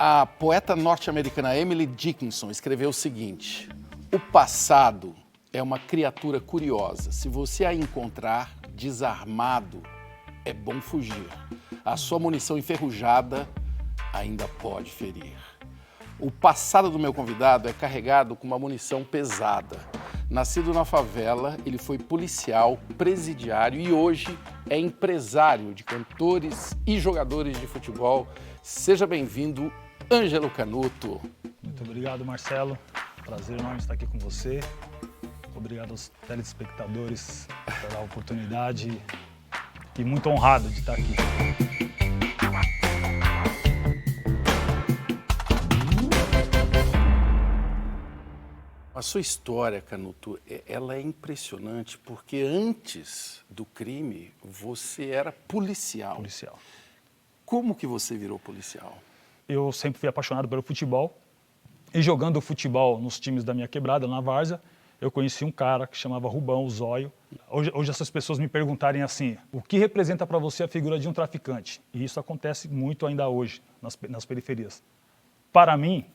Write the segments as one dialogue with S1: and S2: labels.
S1: A poeta norte-americana Emily Dickinson escreveu o seguinte: o passado é uma criatura curiosa. Se você a encontrar desarmado, é bom fugir. A sua munição enferrujada ainda pode ferir. O passado do meu convidado é carregado com uma munição pesada. Nascido na favela, ele foi policial, presidiário e hoje é empresário de cantores e jogadores de futebol. Seja bem-vindo, Ângelo Canuto.
S2: Muito obrigado, Marcelo. Prazer enorme estar aqui com você. Obrigado aos telespectadores pela oportunidade e muito honrado de estar aqui.
S1: A sua história, Canuto, ela é impressionante porque antes do crime você era policial.
S2: Policial.
S1: Como que você virou policial?
S2: Eu sempre fui apaixonado pelo futebol e jogando futebol nos times da minha quebrada, na várzea, eu conheci um cara que chamava Rubão, o Zóio. Hoje essas pessoas me perguntarem assim, o que representa para você a figura de um traficante? E isso acontece muito ainda hoje, nas periferias. Para mim,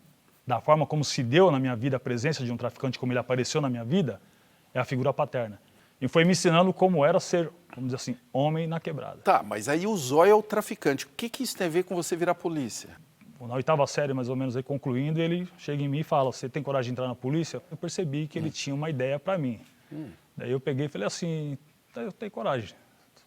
S2: da forma como se deu na minha vida a presença de um traficante, como ele apareceu na minha vida, é a figura paterna. E foi me ensinando como era ser, vamos dizer assim, homem na quebrada.
S1: Tá, mas aí o Zóio é o traficante. O que isso tem a ver com você virar polícia?
S2: Na oitava série, mais ou menos, aí concluindo, ele chega em mim e fala, você tem coragem de entrar na polícia? Eu percebi que ele tinha uma ideia para mim. Daí eu peguei e falei assim, eu tenho coragem.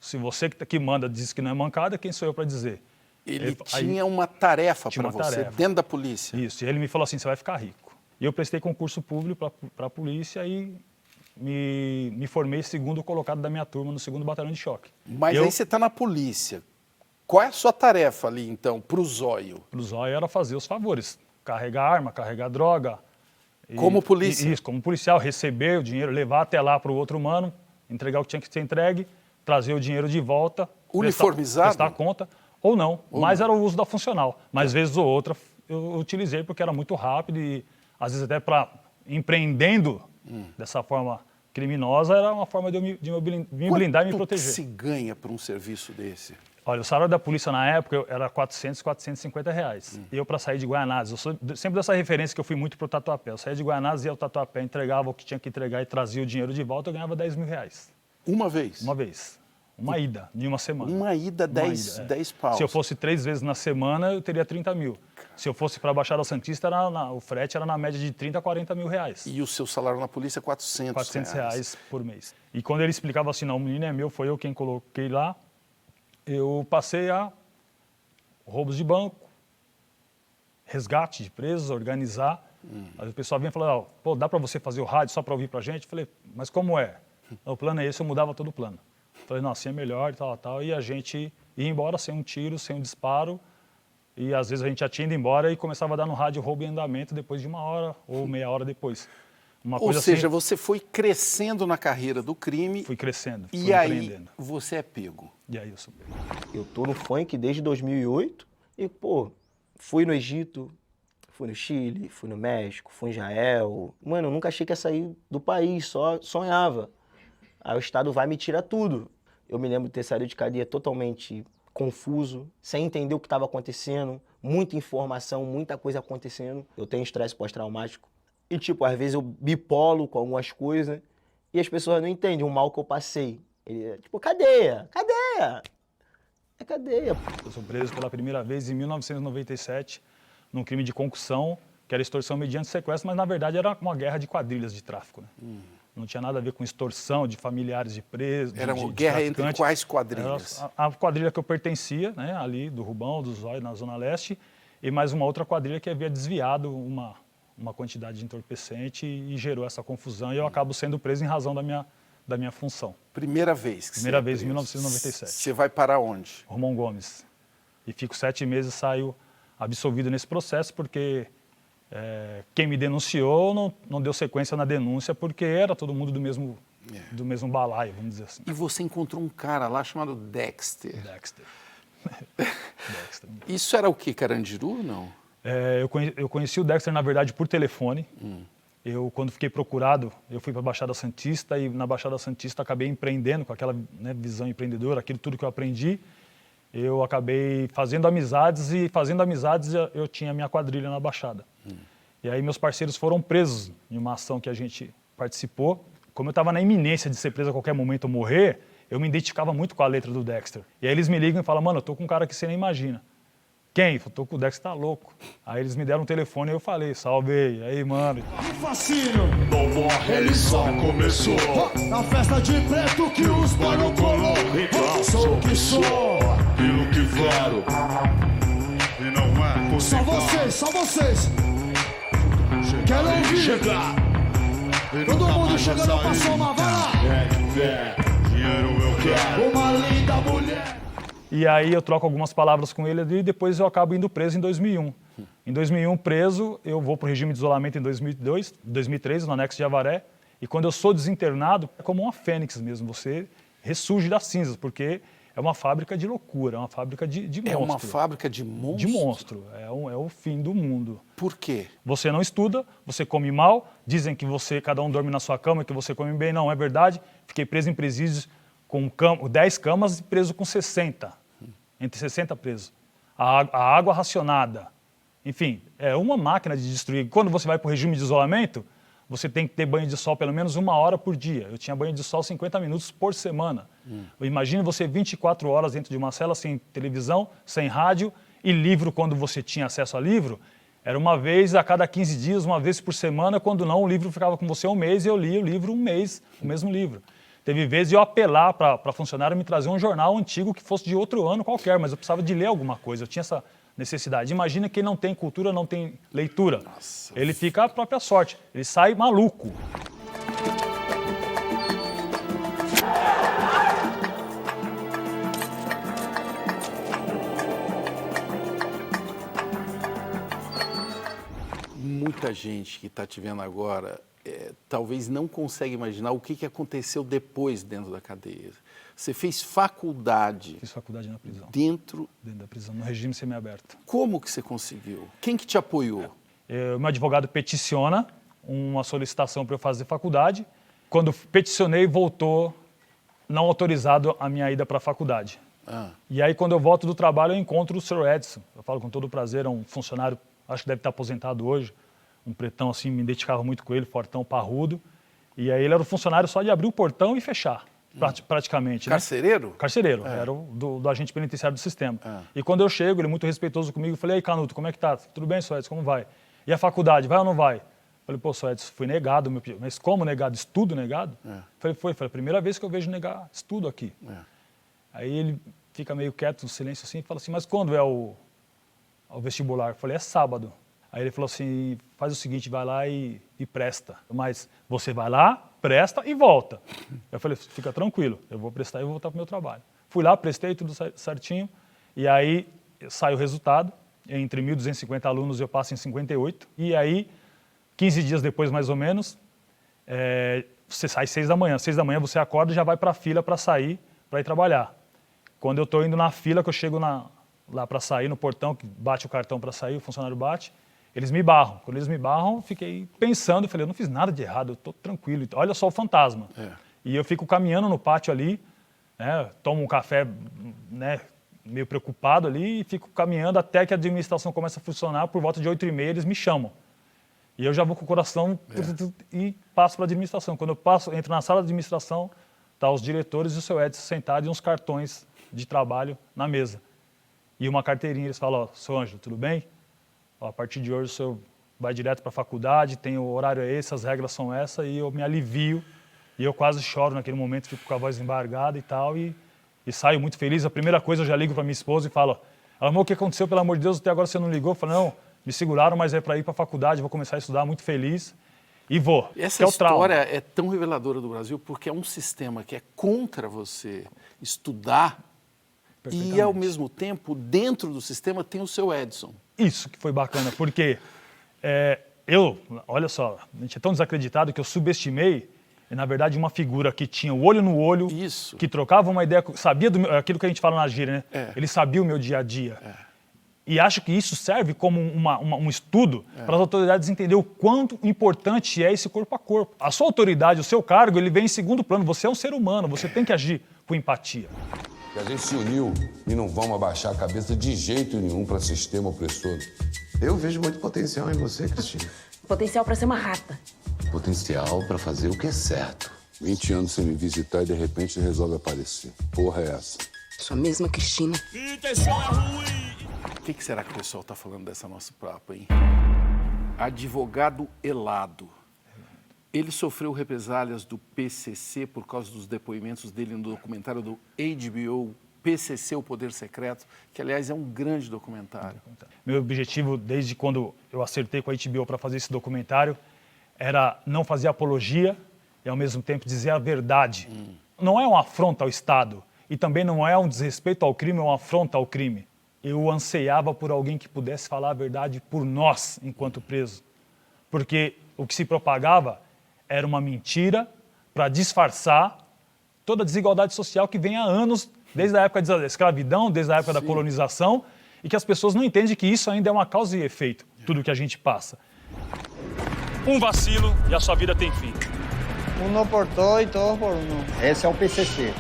S2: Se você que manda diz que não é mancada, quem sou eu para dizer?
S1: Ele tinha uma tarefa para você dentro da polícia.
S2: Isso, e ele me falou assim, você vai ficar rico. E eu prestei concurso público para a polícia e me formei segundo colocado da minha turma no 2º Batalhão de Choque.
S1: Mas aí você está na polícia. Qual é a sua tarefa ali, então, para o Zóio?
S2: Para o Zóio era fazer os favores, carregar arma, carregar droga.
S1: Como polícia?
S2: Isso, como policial, receber o dinheiro, levar até lá para o outro mano, entregar o que tinha que ser entregue, trazer o dinheiro de volta.
S1: Uniformizado?
S2: Prestar conta, ou não, mas era o uso da funcional. Mas vez ou outra eu utilizei porque era muito rápido e às vezes até para empreendendo dessa forma criminosa, era uma forma de eu me blindar e me proteger.
S1: Quanto se ganha por um serviço desse?
S2: Olha, o salário da polícia na época era R$400, R$450. E eu, para sair de Guaianazes, eu sou sempre dessa referência que eu fui muito para o Tatuapé. Eu saía de Guaianazes, ia ao Tatuapé, entregava o que tinha que entregar e trazia o dinheiro de volta, eu ganhava R$10 mil.
S1: Uma vez?
S2: Uma vez. Uma ida, em uma semana.
S1: Uma ida, 10 paus.
S2: Se eu fosse 3 vezes na semana, eu teria 30 mil. Se eu fosse para a Baixada Santista, o frete era na média de 30 a 40 mil reais.
S1: E o seu salário na polícia é 400
S2: reais por mês. E quando ele explicava assim, não, o menino é meu, foi eu quem coloquei lá, eu passei a roubos de banco, resgate de presos, organizar. Aí o pessoal vinha e falava, pô, dá para você fazer o rádio só para ouvir para a gente? Eu falei, mas como é? O plano é esse, eu mudava todo o plano. Falei, não, assim é melhor e tal. E a gente ia embora sem um tiro, sem um disparo. E às vezes a gente já tinha ido embora e começava a dar no rádio roubo em andamento depois de 1 hora ou meia hora depois.
S1: Ou seja, você foi crescendo na carreira do crime.
S2: Fui crescendo, fui
S1: E aí
S2: empreendendo.
S1: você é pego.
S2: E aí eu sou pego.
S3: Eu tô no funk desde 2008 e, pô, fui no Egito, fui no Chile, fui no México, fui em Israel. Mano, eu nunca achei que ia sair do país, só sonhava. Aí o Estado vai e me tira tudo. Eu me lembro de ter saído de cadeia totalmente confuso, sem entender o que estava acontecendo, muita informação, muita coisa acontecendo. Eu tenho estresse pós-traumático. E, tipo, às vezes eu bipolo com algumas coisas e as pessoas não entendem o mal que eu passei. Tipo, cadeia, cadeia. É cadeia.
S2: Eu sou preso pela primeira vez em 1997, num crime de concussão, que era extorsão mediante sequestro, mas na verdade era uma guerra de quadrilhas de tráfico, né? Não tinha nada a ver com extorsão de familiares de presos.
S1: Era uma guerra entre quais quadrilhas?
S2: A quadrilha que eu pertencia, né, ali do Rubão, do Zóio, na Zona Leste, e mais uma outra quadrilha que havia desviado uma quantidade de entorpecente e gerou essa confusão. E eu acabo sendo preso em razão da minha função.
S1: Primeira vez que
S2: Primeira
S1: você
S2: vez,
S1: é
S2: em 1997.
S1: Você vai para onde?
S2: Romão Gomes. E fico 7 meses, saio absolvido nesse processo, porque quem me denunciou não deu sequência na denúncia, porque era todo mundo do mesmo balaio, vamos dizer assim.
S1: E você encontrou um cara lá chamado Dexter.
S2: Dexter.
S1: Isso era o quê? Carandiru, não?
S2: Eu conheci o Dexter, na verdade, por telefone. Eu, quando fiquei procurado, eu fui para a Baixada Santista e na Baixada Santista acabei empreendendo com aquela, né, visão empreendedora, aquilo tudo que eu aprendi. eu acabei fazendo amizades e fazendo amizades eu tinha minha quadrilha na Baixada. E aí meus parceiros foram presos em uma ação que a gente participou. Como eu estava na iminência de ser preso a qualquer momento ou morrer, eu me identificava muito com a letra do Dexter. E aí eles me ligam e falam, mano, eu tô com um cara que você nem imagina. Quem? Eu tô com o Dexter, tá louco. Aí eles me deram um telefone e eu falei, salve aí, mano.
S4: Fascínio, não morre, ele só começou. Na festa de preto que os boy não colou. Então sou o que sou, aquilo que falo. E não é possível. Só vocês. Quero ouvir. Chegar. Todo mundo chegando pra somar, vai lá. Dinheiro eu quero. Uma linda mulher.
S2: E aí eu troco algumas palavras com ele ali e depois eu acabo indo preso em 2001. Em 2001, preso, eu vou para o regime de isolamento em 2003, no anexo de Avaré. E quando eu sou desinternado, é como uma fênix mesmo, você ressurge das cinzas, porque é uma fábrica de loucura, é uma fábrica de monstro.
S1: É uma fábrica de monstros?
S2: De monstro, é o fim do mundo.
S1: Por quê?
S2: Você não estuda, você come mal, dizem que cada um dorme na sua cama, que você come bem, não é verdade. Fiquei preso em presídios com 10 camas e preso com 60. Entre 60 presos. A água racionada. Enfim, é uma máquina de destruir. Quando você vai para o regime de isolamento, você tem que ter banho de sol pelo menos 1 hora por dia. Eu tinha banho de sol 50 minutos por semana. Imagine você 24 horas dentro de uma cela, sem televisão, sem rádio e livro, quando você tinha acesso a livro. Era uma vez a cada 15 dias, uma vez por semana. Quando não, o livro ficava com você 1 mês e eu lia o livro 1 mês, o mesmo livro. Teve vezes de eu apelar para funcionário me trazer um jornal antigo que fosse de outro ano qualquer, mas eu precisava de ler alguma coisa, eu tinha essa necessidade. Imagina quem não tem cultura, não tem leitura.
S1: Nossa.
S2: Ele fica à própria sorte, ele sai maluco.
S1: Muita gente que está te vendo agora talvez não consegue imaginar o que aconteceu depois dentro da cadeia. Você fez faculdade.
S2: Fiz faculdade na prisão.
S1: Dentro
S2: da prisão, no regime semiaberto.
S1: Como que você conseguiu? Quem que te apoiou?
S2: Meu advogado peticiona uma solicitação para eu fazer faculdade. Quando peticionei, voltou não autorizado a minha ida para a faculdade. E aí, quando eu volto do trabalho, eu encontro o Sr. Edson. Eu falo com todo prazer, é um funcionário, acho que deve estar aposentado hoje. Um pretão assim, me identificava muito com ele, fortão, parrudo. E aí ele era o funcionário só de abrir o portão e fechar, praticamente.
S1: Carcereiro?
S2: Né? Carcereiro, era do agente penitenciário do sistema. E quando eu chego, ele muito respeitoso comigo, eu falei, aí Canuto, como é que tá? Tudo bem, Sr. Edson, como vai? E a faculdade, vai ou não vai? Eu falei, pô, Sr. Edson, fui negado, meu pedido. Mas como negado? Estudo negado? Falei, foi a primeira vez que eu vejo negar estudo aqui. Aí ele fica meio quieto, no silêncio assim, e fala assim, mas quando é o vestibular? Eu falei, é sábado. Aí ele falou assim, faz o seguinte, vai lá e presta. Mas você vai lá, presta e volta. Eu falei, fica tranquilo, eu vou prestar e vou voltar para o meu trabalho. Fui lá, prestei tudo certinho, e aí sai o resultado. Entre 1.250 alunos eu passo em 58. E aí, 15 dias depois, mais ou menos, você sai às 6 da manhã. Às 6 da manhã você acorda e já vai para a fila para sair, para ir trabalhar. Quando eu estou indo na fila, que eu chego lá para sair, no portão, que bate o cartão para sair, o funcionário bate, eles me barram. Quando eles me barram, eu fiquei pensando, falei, eu não fiz nada de errado, eu estou tranquilo. Olha só o fantasma. E eu fico caminhando no pátio ali, né, tomo um café, né, meio preocupado ali, e fico caminhando até que a administração começa a funcionar. Por volta de 8h30 eles me chamam. E eu já vou com o coração e passo para a administração. Quando eu entro na sala de administração, tá os diretores e o seu Edson sentado e uns cartões de trabalho na mesa. E uma carteirinha, eles falam, ó, seu Ângelo, tudo bem? Ó, a partir de hoje o senhor vai direto para a faculdade, tem o horário é esse, as regras são essas, e eu me alivio. E eu quase choro naquele momento, fico com a voz embargada e tal, e saio muito feliz. A primeira coisa eu já ligo para minha esposa e falo, amor, o que aconteceu? Pelo amor de Deus, até agora você não ligou? Eu falo, não, me seguraram, mas é para ir para a faculdade, vou começar a estudar muito feliz. E vou.
S1: Essa história é tão reveladora do Brasil porque é um sistema que é contra você estudar e, ao mesmo tempo, dentro do sistema tem o seu Edson.
S2: Isso que foi bacana, porque olha só, a gente é tão desacreditado que eu subestimei, na verdade, uma figura que tinha o olho no olho,
S1: Isso.
S2: que trocava uma ideia, sabia aquilo que a gente fala na gíria, né? Ele sabia o meu dia a dia. E acho que isso serve como um estudo para as autoridades entenderem o quanto importante é esse corpo a corpo. A sua autoridade, o seu cargo, ele vem em segundo plano. Você é um ser humano, você tem que agir com empatia.
S5: Que a gente se uniu e não vamos abaixar a cabeça de jeito nenhum para sistema opressor.
S6: Eu vejo muito potencial em você, Cristina.
S7: Potencial pra ser uma rata.
S6: Potencial pra fazer o que é certo.
S5: 20 anos sem me visitar e de repente resolve aparecer. Porra é essa?
S7: Sou a mesma Cristina.
S1: O que será que o pessoal está falando dessa nossa papo, hein? Advogado Elado. Ele sofreu represálias do PCC por causa dos depoimentos dele no documentário do HBO, PCC, o Poder Secreto, que, aliás, é um grande documentário.
S2: Meu objetivo, desde quando eu acertei com a HBO para fazer esse documentário, era não fazer apologia e, ao mesmo tempo, dizer a verdade. Não é uma afronta ao Estado e também não é um desrespeito ao crime, é uma afronta ao crime. Eu anseiava por alguém que pudesse falar a verdade por nós, enquanto presos. Porque o que se propagava era uma mentira para disfarçar toda a desigualdade social que vem há anos, desde a época da escravidão, desde a época da colonização, e que as pessoas não entendem que isso ainda é uma causa e efeito, tudo que a gente passa. Um vacilo e a sua vida tem fim.
S8: Uno por todo e todo por uno. Esse é o PCC.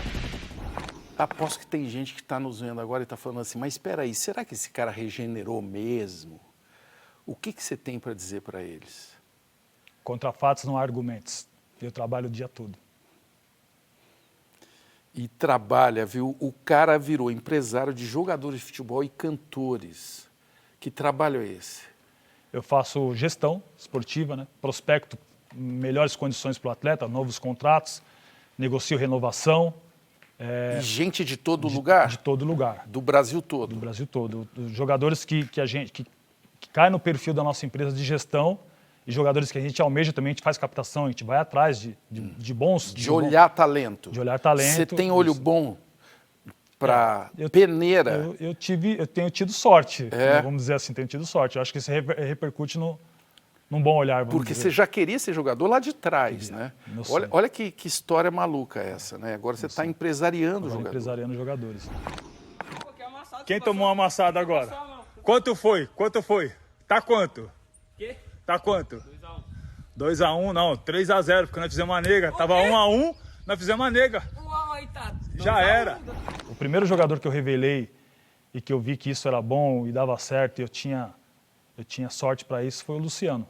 S1: Aposto que tem gente que está nos vendo agora e está falando assim, mas espera aí, será que esse cara regenerou mesmo? O que você tem para dizer para eles?
S2: Contra fatos não há argumentos. Eu trabalho o dia todo.
S1: E trabalha, viu? O cara virou empresário de jogadores de futebol e cantores. Que trabalho é esse?
S2: Eu faço gestão esportiva, né? Prospecto melhores condições para o atleta, novos contratos, negocio renovação.
S1: E gente de todo lugar?
S2: De todo lugar.
S1: Do Brasil todo?
S2: Do Brasil todo. Os jogadores que caem no perfil da nossa empresa de gestão e jogadores que a gente almeja também, a gente faz captação, a gente vai atrás de bons...
S1: De olhar talento.
S2: De olhar talento.
S1: Você tem olho bom para peneira?
S2: Eu tenho tido sorte, vamos dizer assim, tenho tido sorte. Eu acho que isso repercute num bom olhar, vamos
S1: Porque
S2: dizer.
S1: você já queria ser jogador lá de trás, né? Olha que história maluca essa, né? Agora você está empresariando jogadores.
S2: Empresariando jogadores. Quem tomou uma amassada agora? Quanto foi? Quanto foi? Tá quanto?
S9: Quê?
S2: Tá quanto? 2x1, não, 3x0, porque nós fizemos uma nega. Tava 1x1, nós fizemos uma nega.
S9: Uau, tá.
S2: Já era. O primeiro jogador que eu revelei e que eu vi que isso era bom e dava certo e eu tinha sorte para isso foi o Luciano.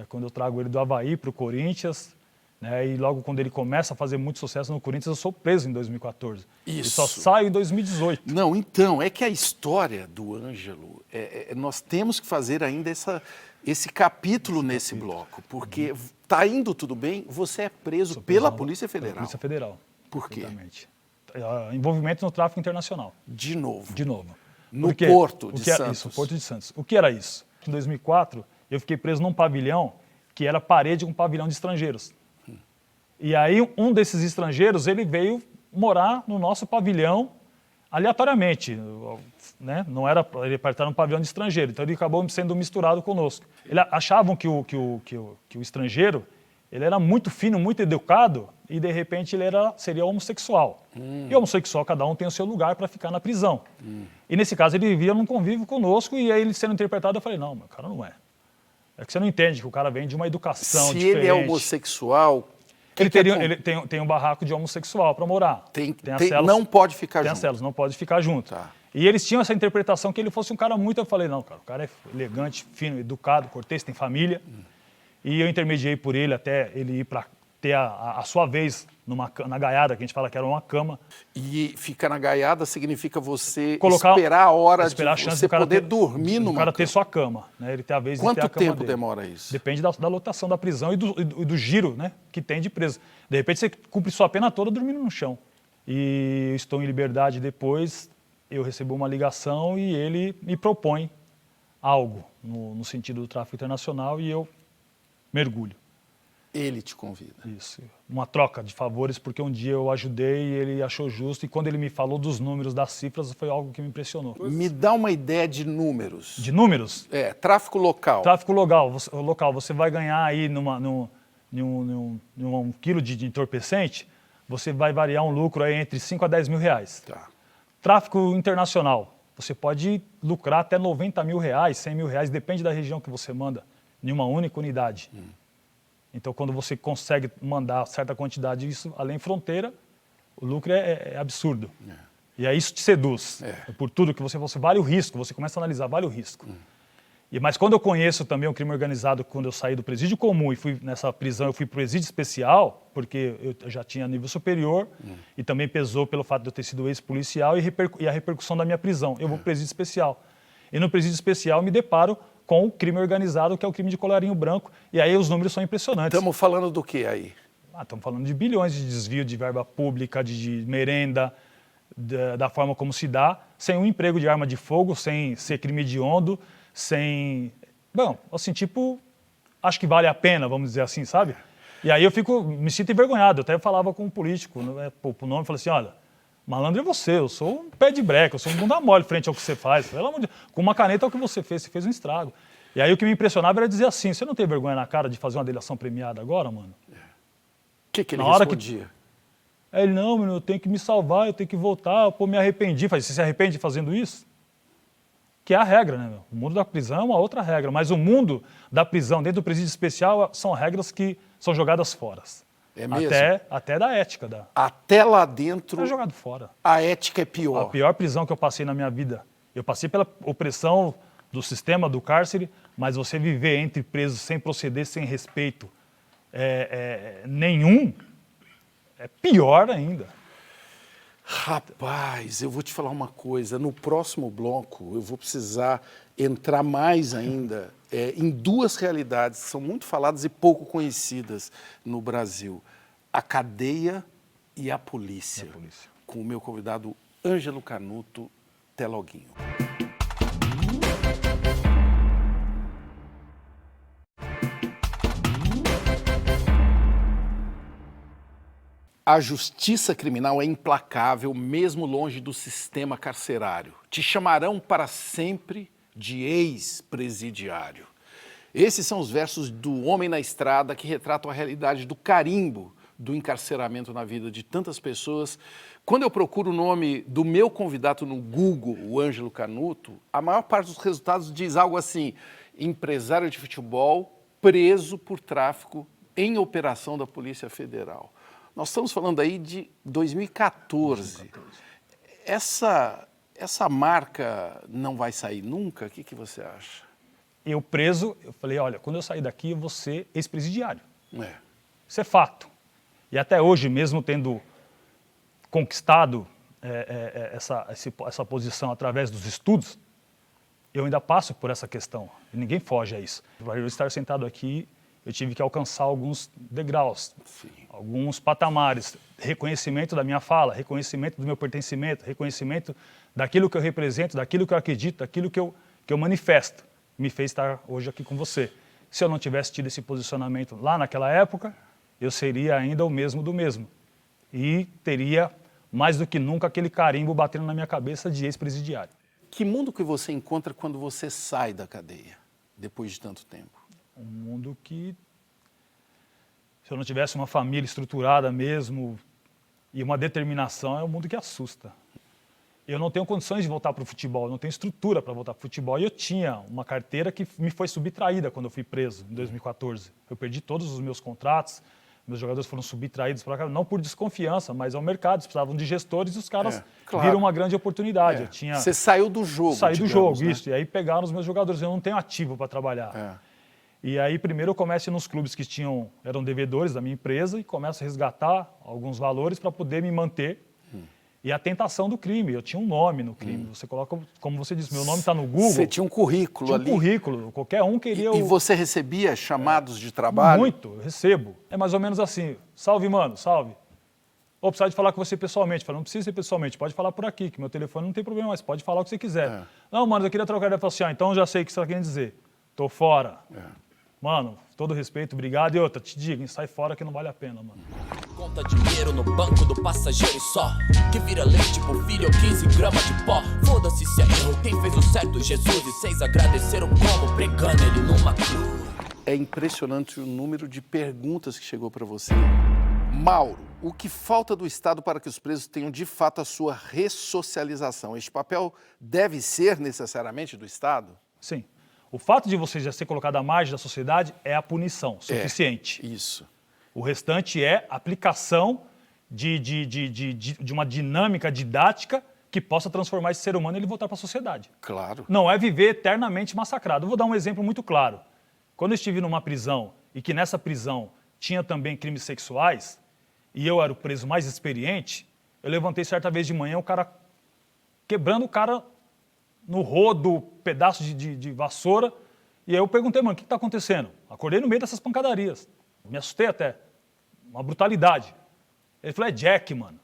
S2: Quando eu trago ele do Avaí para o Corinthians, né, e logo quando ele começa a fazer muito sucesso no Corinthians, eu sou preso em 2014.
S1: Isso.
S2: E só saio em 2018.
S1: Não, então, é que a história do Ângelo, nós temos que fazer ainda esse capítulo nesse bloco, porque está indo tudo bem, você é preso pela Polícia Federal.
S2: Polícia Federal.
S1: Por quê?
S2: Exatamente. Envolvimento no tráfico internacional.
S1: De novo.
S2: De novo.
S1: No Porto de Santos.
S2: Isso, Porto de Santos. O que era isso? Em 2004, eu fiquei preso num pavilhão que era parede com um pavilhão de estrangeiros. E aí, um desses estrangeiros, ele veio morar no nosso pavilhão aleatoriamente, né? Não era, ele estava num pavilhão de estrangeiro, então ele acabou sendo misturado conosco. Eles achavam que o estrangeiro, ele era muito fino, muito educado, e de repente ele seria homossexual. E homossexual, cada um tem o seu lugar para ficar na prisão. E nesse caso ele vivia num convívio conosco, e aí ele sendo interpretado, eu falei, não, meu cara não é. É que você não entende que o cara vem de uma educação
S1: Se
S2: diferente.
S1: ele é homossexual...
S2: Ele tem um barraco de homossexual para morar.
S1: Não pode ficar junto.
S2: Tem as celas, não pode ficar junto.
S1: Tá.
S2: E eles tinham essa interpretação que ele fosse um cara muito... Eu falei, não, cara, o cara é elegante, fino, educado, cortês, tem família. E eu intermediei por ele até ele ir para ter a sua vez na gaiada, que a gente fala que era uma cama.
S1: E ficar na gaiada significa você
S2: Colocar,
S1: esperar a hora de
S2: a chance
S1: você poder
S2: ter,
S1: dormir numa
S2: cama. O cara ter
S1: cama.
S2: sua cama, né? Ele ter a vez de ter a cama
S1: Quanto tempo
S2: dele.
S1: demora isso?
S2: Depende da lotação da prisão e do giro, né, que tem de preso. De repente você cumpre sua pena toda dormindo no chão. E estou em liberdade depois, eu recebo uma ligação e ele me propõe algo no sentido do tráfico internacional e eu mergulho.
S1: Ele te convida.
S2: Isso. Uma troca de favores, porque um dia eu ajudei e ele achou justo. E quando ele me falou dos números, das cifras, foi algo que me impressionou.
S1: Me dá uma ideia de números.
S2: De números?
S1: Tráfico local.
S2: Tráfico local. Você vai ganhar aí num quilo de entorpecente, você vai variar um lucro aí entre 5 a 10 mil reais.
S1: Tá.
S2: Tráfico internacional. Você pode lucrar até 90 mil reais, 100 mil reais, depende da região que você manda, em uma única unidade. Então, quando você consegue mandar certa quantidade disso além fronteira, o lucro é absurdo. E aí isso te seduz. Por tudo que você vale o risco, você começa a analisar, vale o risco. Mas quando eu conheço também o crime organizado, quando eu saí do presídio comum e fui nessa prisão, eu fui para o presídio especial, porque eu já tinha nível superior e também pesou pelo fato de eu ter sido ex-policial e a repercussão da minha prisão. Eu vou para o presídio especial. E no presídio especial eu me deparo com o crime organizado, que é o crime de colarinho branco, e aí os números são impressionantes.
S1: Estamos falando do que aí?
S2: Estamos falando de bilhões de desvio de verba pública, de merenda, da forma como se dá, sem um emprego de arma de fogo, sem ser crime hediondo, sem... Bom, assim, tipo, acho que vale a pena, vamos dizer assim, sabe? E aí me sinto envergonhado, eu até falava com um político, né, pro nome, falei assim, olha, malandro é você, eu sou um pé de breca, eu sou um bunda mole frente ao que você faz, pelo amor de Deus, com uma caneta é o que você fez um estrago. E aí o que me impressionava era dizer assim, você não tem vergonha na cara de fazer uma delação premiada agora, mano?
S1: O que ele
S2: na hora
S1: respondia?
S2: Aí ele, não, menino, eu tenho que me salvar, eu tenho que voltar, pô, me arrependi. Falei, você se arrepende fazendo isso? Que é a regra, né, meu? O mundo da prisão é uma outra regra, mas o mundo da prisão, dentro do presídio especial, são regras que são jogadas fora.
S1: É mesmo?
S2: Até da ética.
S1: Até lá dentro,
S2: É jogado fora.
S1: a ética é pior.
S2: A pior prisão que eu passei na minha vida. Eu passei pela opressão do sistema, do cárcere, mas você viver entre presos sem proceder, sem respeito nenhum, é pior ainda.
S1: Rapaz, eu vou te falar uma coisa. No próximo bloco, eu vou precisar entrar mais ainda em duas realidades que são muito faladas e pouco conhecidas no Brasil. A cadeia e a polícia. Com o meu convidado Ângelo Canuto, Teloguinho. A justiça criminal é implacável, mesmo longe do sistema carcerário. Te chamarão para sempre de ex-presidiário. Esses são os versos do Homem na Estrada que retratam a realidade do carimbo do encarceramento na vida de tantas pessoas. Quando eu procuro o nome do meu convidado no Google, o Ângelo Canuto, a maior parte dos resultados diz algo assim: empresário de futebol preso por tráfico em operação da Polícia Federal. Nós estamos falando aí de 2014. Essa marca não vai sair nunca? O que você acha?
S2: Eu preso, eu falei, olha, quando eu sair daqui eu vou ser ex-presidiário.
S1: É.
S2: Isso é fato. E até hoje, mesmo tendo conquistado essa posição através dos estudos, eu ainda passo por essa questão. E ninguém foge a isso. Para eu estar sentado aqui, eu tive que alcançar alguns degraus, alguns patamares, reconhecimento da minha fala, reconhecimento do meu pertencimento, reconhecimento daquilo que eu represento, daquilo que eu acredito, daquilo que eu manifesto, me fez estar hoje aqui com você. Se eu não tivesse tido esse posicionamento lá naquela época, eu seria ainda o mesmo do mesmo. E teria, mais do que nunca, aquele carimbo batendo na minha cabeça de ex-presidiário.
S1: Que mundo que você encontra quando você sai da cadeia, depois de tanto tempo?
S2: Um mundo que, se eu não tivesse uma família estruturada mesmo e uma determinação, é um mundo que assusta. Eu não tenho condições de voltar para o futebol, eu não tenho estrutura para voltar para o futebol. E eu tinha uma carteira que me foi subtraída quando eu fui preso, em 2014. Eu perdi todos os meus contratos, meus jogadores foram subtraídos para cá, não por desconfiança, mas ao mercado, eles precisavam de gestores e os caras viram uma grande oportunidade.
S1: Você saiu do jogo,
S2: saí do
S1: digamos,
S2: jogo, isso. E aí pegaram os meus jogadores, eu não tenho ativo para trabalhar. E aí, primeiro, eu começo nos clubes que eram devedores da minha empresa e começo a resgatar alguns valores para poder me manter. E a tentação do crime, eu tinha um nome no crime. Você coloca, como você disse, meu nome está no Google.
S1: Você tinha um currículo ali.
S2: Tinha um currículo, qualquer um queria...
S1: E você recebia chamados de trabalho?
S2: Muito, eu recebo. É mais ou menos assim, salve, mano, salve. Ou precisar de falar com você pessoalmente. Fala, não precisa ser pessoalmente, pode falar por aqui, que meu telefone não tem problema, mas pode falar o que você quiser. Não, mano, eu queria trocar ideia. Eu falo assim, então já sei o que você está querendo dizer. Tô fora. Mano, todo respeito, obrigado. E outra, te digo, sai fora que não vale a pena, mano.
S9: Conta dinheiro no banco do passageiro e só. Que vira leite pro filho, 15 gramas de pó. Foda-se se é erro, quem fez o certo, Jesus. E 6 agradeceram como, pregando ele numa cruz.
S1: É impressionante o número de perguntas que chegou para você. Mauro, o que falta do Estado para que os presos tenham de fato a sua ressocialização? Este papel deve ser necessariamente do Estado?
S2: Sim. O fato de você já ser colocado à margem da sociedade é a punição suficiente.
S1: Isso.
S2: O restante é aplicação de uma dinâmica didática que possa transformar esse ser humano e ele voltar para a sociedade.
S1: Claro.
S2: Não é viver eternamente massacrado. Eu vou dar um exemplo muito claro. Quando eu estive numa prisão e que nessa prisão tinha também crimes sexuais e eu era o preso mais experiente, eu levantei certa vez de manhã o cara quebrando o cara no rodo, pedaço de vassoura. E aí eu perguntei, mano, o que está acontecendo? Acordei no meio dessas pancadarias. Me assustei até. Uma brutalidade. Ele falou, é Jack, mano.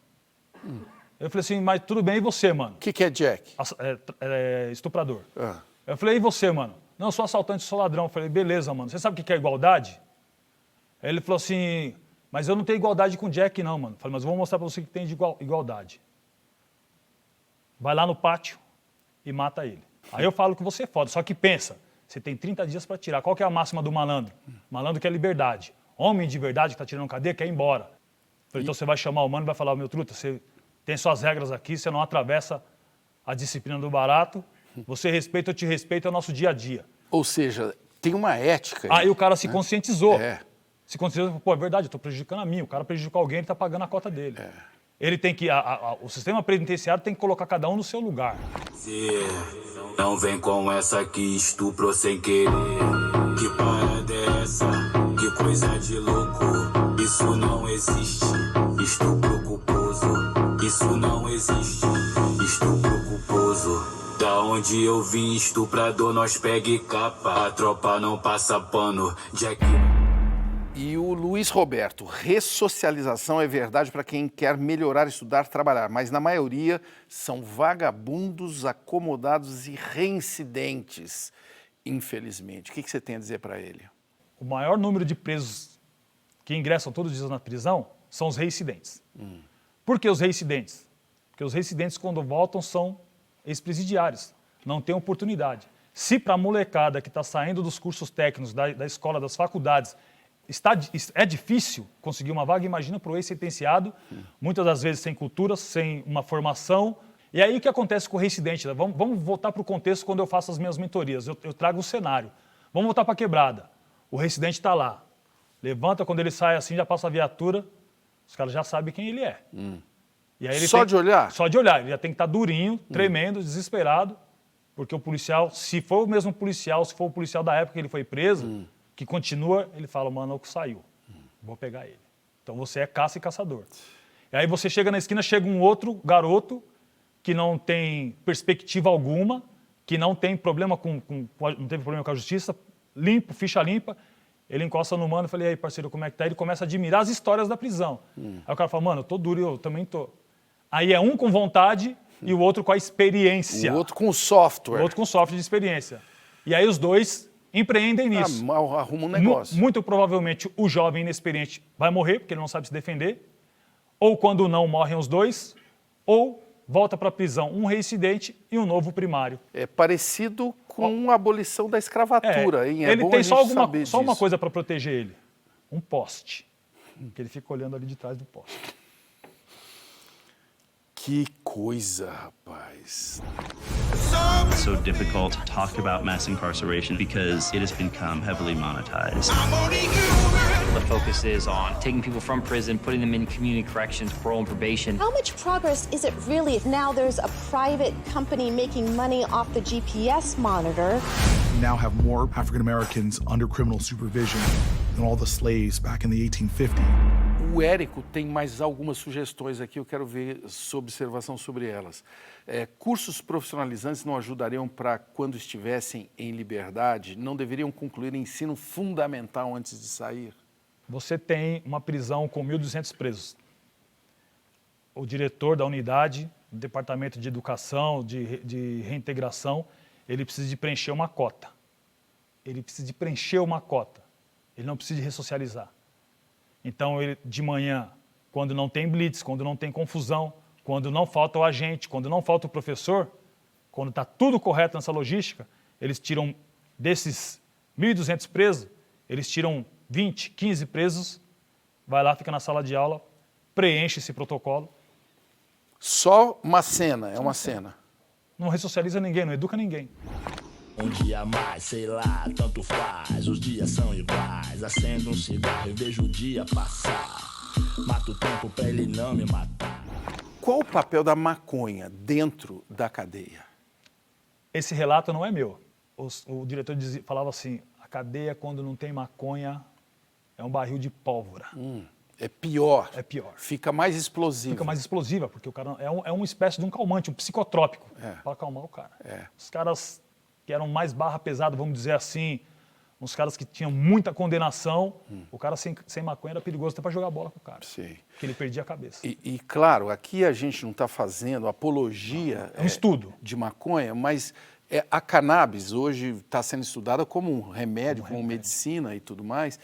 S2: Eu falei assim, mas tudo bem, e você, mano?
S1: O que é Jack?
S2: Estuprador.
S1: Ah.
S2: Eu falei, e você, mano? Não, eu sou assaltante, sou ladrão. Eu falei, beleza, mano. Você sabe o que é igualdade? Aí ele falou assim, mas eu não tenho igualdade com o Jack, não, mano. Eu falei, mas eu vou mostrar pra você que tem de igualdade. Vai lá no pátio e mata ele. Aí eu falo que você é foda, só que pensa, você tem 30 dias para tirar. Qual que é a máxima do malandro? Malandro quer liberdade. Homem de verdade que tá tirando cadeia quer ir embora. Falei, então você vai chamar o mano e vai falar, meu truta, você tem suas regras aqui, você não atravessa a disciplina do barato, você respeita, eu te respeito, é o nosso dia a dia.
S1: Ou seja, tem uma ética.
S2: Aí o cara se conscientizou.
S1: É.
S2: Se conscientizou, pô, é verdade, eu tô prejudicando a mim. O cara prejudicou alguém, ele tá pagando a cota dele. Ele tem que, o sistema penitenciário tem que colocar cada um no seu lugar.
S9: Não vem com essa que estuprou sem querer. Que parada é essa? Que coisa de louco. Isso não existe. Estupro culposo. Isso não existe. Estupro culposo. Da onde eu vim, estuprador, nós pega e capa. A tropa não passa pano. Jack.
S1: E o Luiz Roberto, ressocialização é verdade para quem quer melhorar, estudar, trabalhar, mas na maioria são vagabundos, acomodados e reincidentes, infelizmente. O que você tem a dizer para ele?
S2: O maior número de presos que ingressam todos os dias na prisão são os reincidentes. Por que os reincidentes? Porque os reincidentes, quando voltam, são ex-presidiários, não têm oportunidade. Se para a molecada que está saindo dos cursos técnicos, da escola, das faculdades, é difícil conseguir uma vaga, imagina para o ex-sentenciado, muitas das vezes sem cultura, sem uma formação. E aí o que acontece com o reincidente? Vamos voltar para o contexto quando eu faço as minhas mentorias, eu trago um cenário. Vamos voltar para a quebrada. O reincidente está lá, levanta, quando ele sai assim, já passa a viatura, os caras já sabem quem ele é. E aí ele
S1: de olhar?
S2: Só de olhar, ele já tem que estar durinho, tremendo, desesperado, porque o policial, se for o mesmo policial, se for o policial da época que ele foi preso, que continua, ele fala, mano, o que saiu, vou pegar ele. Então você é caça e caçador. E aí você chega na esquina, chega um outro garoto que não tem perspectiva alguma, que não tem problema não teve problema com a justiça, limpo, ficha limpa, ele encosta no mano e fala, e aí, parceiro, como é que tá? Ele começa a admirar as histórias da prisão. Aí o cara fala, mano, eu tô duro e eu também tô. Aí é um com vontade e o outro com a experiência.
S1: O outro com software.
S2: O outro com software de experiência. E aí os dois empreendem nisso.
S1: Arruma um negócio.
S2: Muito provavelmente o jovem inexperiente vai morrer, porque ele não sabe se defender. Ou quando não, morrem os dois. Ou volta para a prisão um reincidente e um novo primário.
S1: É parecido com a abolição da escravatura, hein?
S2: Ele tem só uma coisa para proteger ele. Um poste. Que ele fica olhando ali de trás do poste.
S1: Que coisa, rapaz.
S10: It's so difficult to talk about mass incarceration because it has become heavily monetized.
S11: The focus is on taking people from prison, putting them in community corrections, parole and probation.
S12: How much progress is it really if now there's a private company making money off the GPS monitor?
S13: We now have more African Americans under criminal supervision than all the slaves back in the 1850s.
S1: O Érico tem mais algumas sugestões aqui, eu quero ver sua observação sobre elas. Cursos profissionalizantes não ajudariam para, quando estivessem em liberdade, não deveriam concluir ensino fundamental antes de sair?
S2: Você tem uma prisão com 1.200 presos. O diretor da unidade, do departamento de educação, de reintegração, ele precisa de preencher uma cota. Ele precisa de preencher uma cota. Ele não precisa de ressocializar. Então, ele, de manhã, quando não tem blitz, quando não tem confusão, quando não falta o agente, quando não falta o professor, quando está tudo correto nessa logística, eles tiram desses 1.200 presos, eles tiram 20, 15 presos, vai lá, fica na sala de aula, preenche esse protocolo.
S1: Só uma cena, é uma cena.
S2: Não ressocializa ninguém, não educa ninguém.
S14: Um dia mais, sei lá, tanto faz. Os dias são iguais. Acendo um cigarro e vejo o dia passar. Mato o tempo pra ele não me matar.
S1: qual o papel da maconha dentro da cadeia?
S2: Esse relato não é meu. O diretor falava assim, a cadeia, quando não tem maconha, é um barril de pólvora.
S1: É pior.
S2: É pior.
S1: Fica mais explosiva.
S2: Fica mais explosiva, porque o cara é uma espécie de um calmante, um psicotrópico, para acalmar o cara. Os caras que eram mais barra pesada, vamos dizer assim, uns caras que tinham muita condenação, o cara sem maconha era perigoso até para jogar bola com o cara.
S1: Sim.
S2: Porque ele perdia a cabeça.
S1: E claro, aqui a gente não está fazendo apologia
S2: É um estudo.
S1: de maconha, mas a cannabis hoje está sendo estudada como um remédio, como medicina e tudo mais.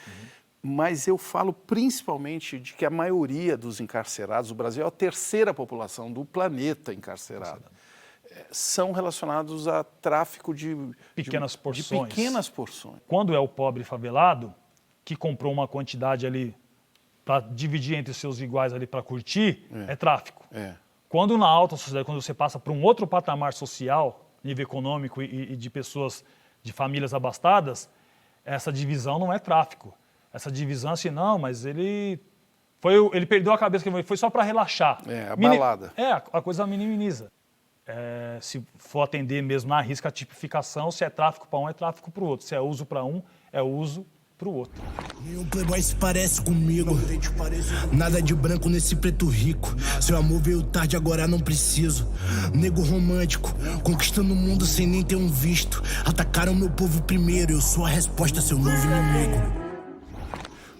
S1: Mas eu falo principalmente de que a maioria dos encarcerados, o Brasil é a terceira população do planeta encarcerada, são relacionados a tráfico de
S2: pequenas porções.
S1: De pequenas porções.
S2: Quando é o pobre favelado, que comprou uma quantidade ali para dividir entre seus iguais ali para curtir, é tráfico. Quando na alta sociedade, quando você passa para um outro patamar social, nível econômico e de pessoas, de famílias abastadas, essa divisão não é tráfico. Essa divisão assim, não, mas ele perdeu a cabeça, foi só para relaxar.
S1: A balada.
S2: A coisa minimiza. Se for atender mesmo na risca a tipificação, se é tráfico para um, é tráfico para o outro. Se é uso para um, é uso para o outro.
S14: Nenhum playboy se parece comigo. Nada de branco nesse preto rico. Seu amor veio tarde, agora não preciso. Nego romântico, conquistando o mundo sem nem ter um visto. Atacaram meu povo primeiro, eu sou a resposta, seu novo inimigo.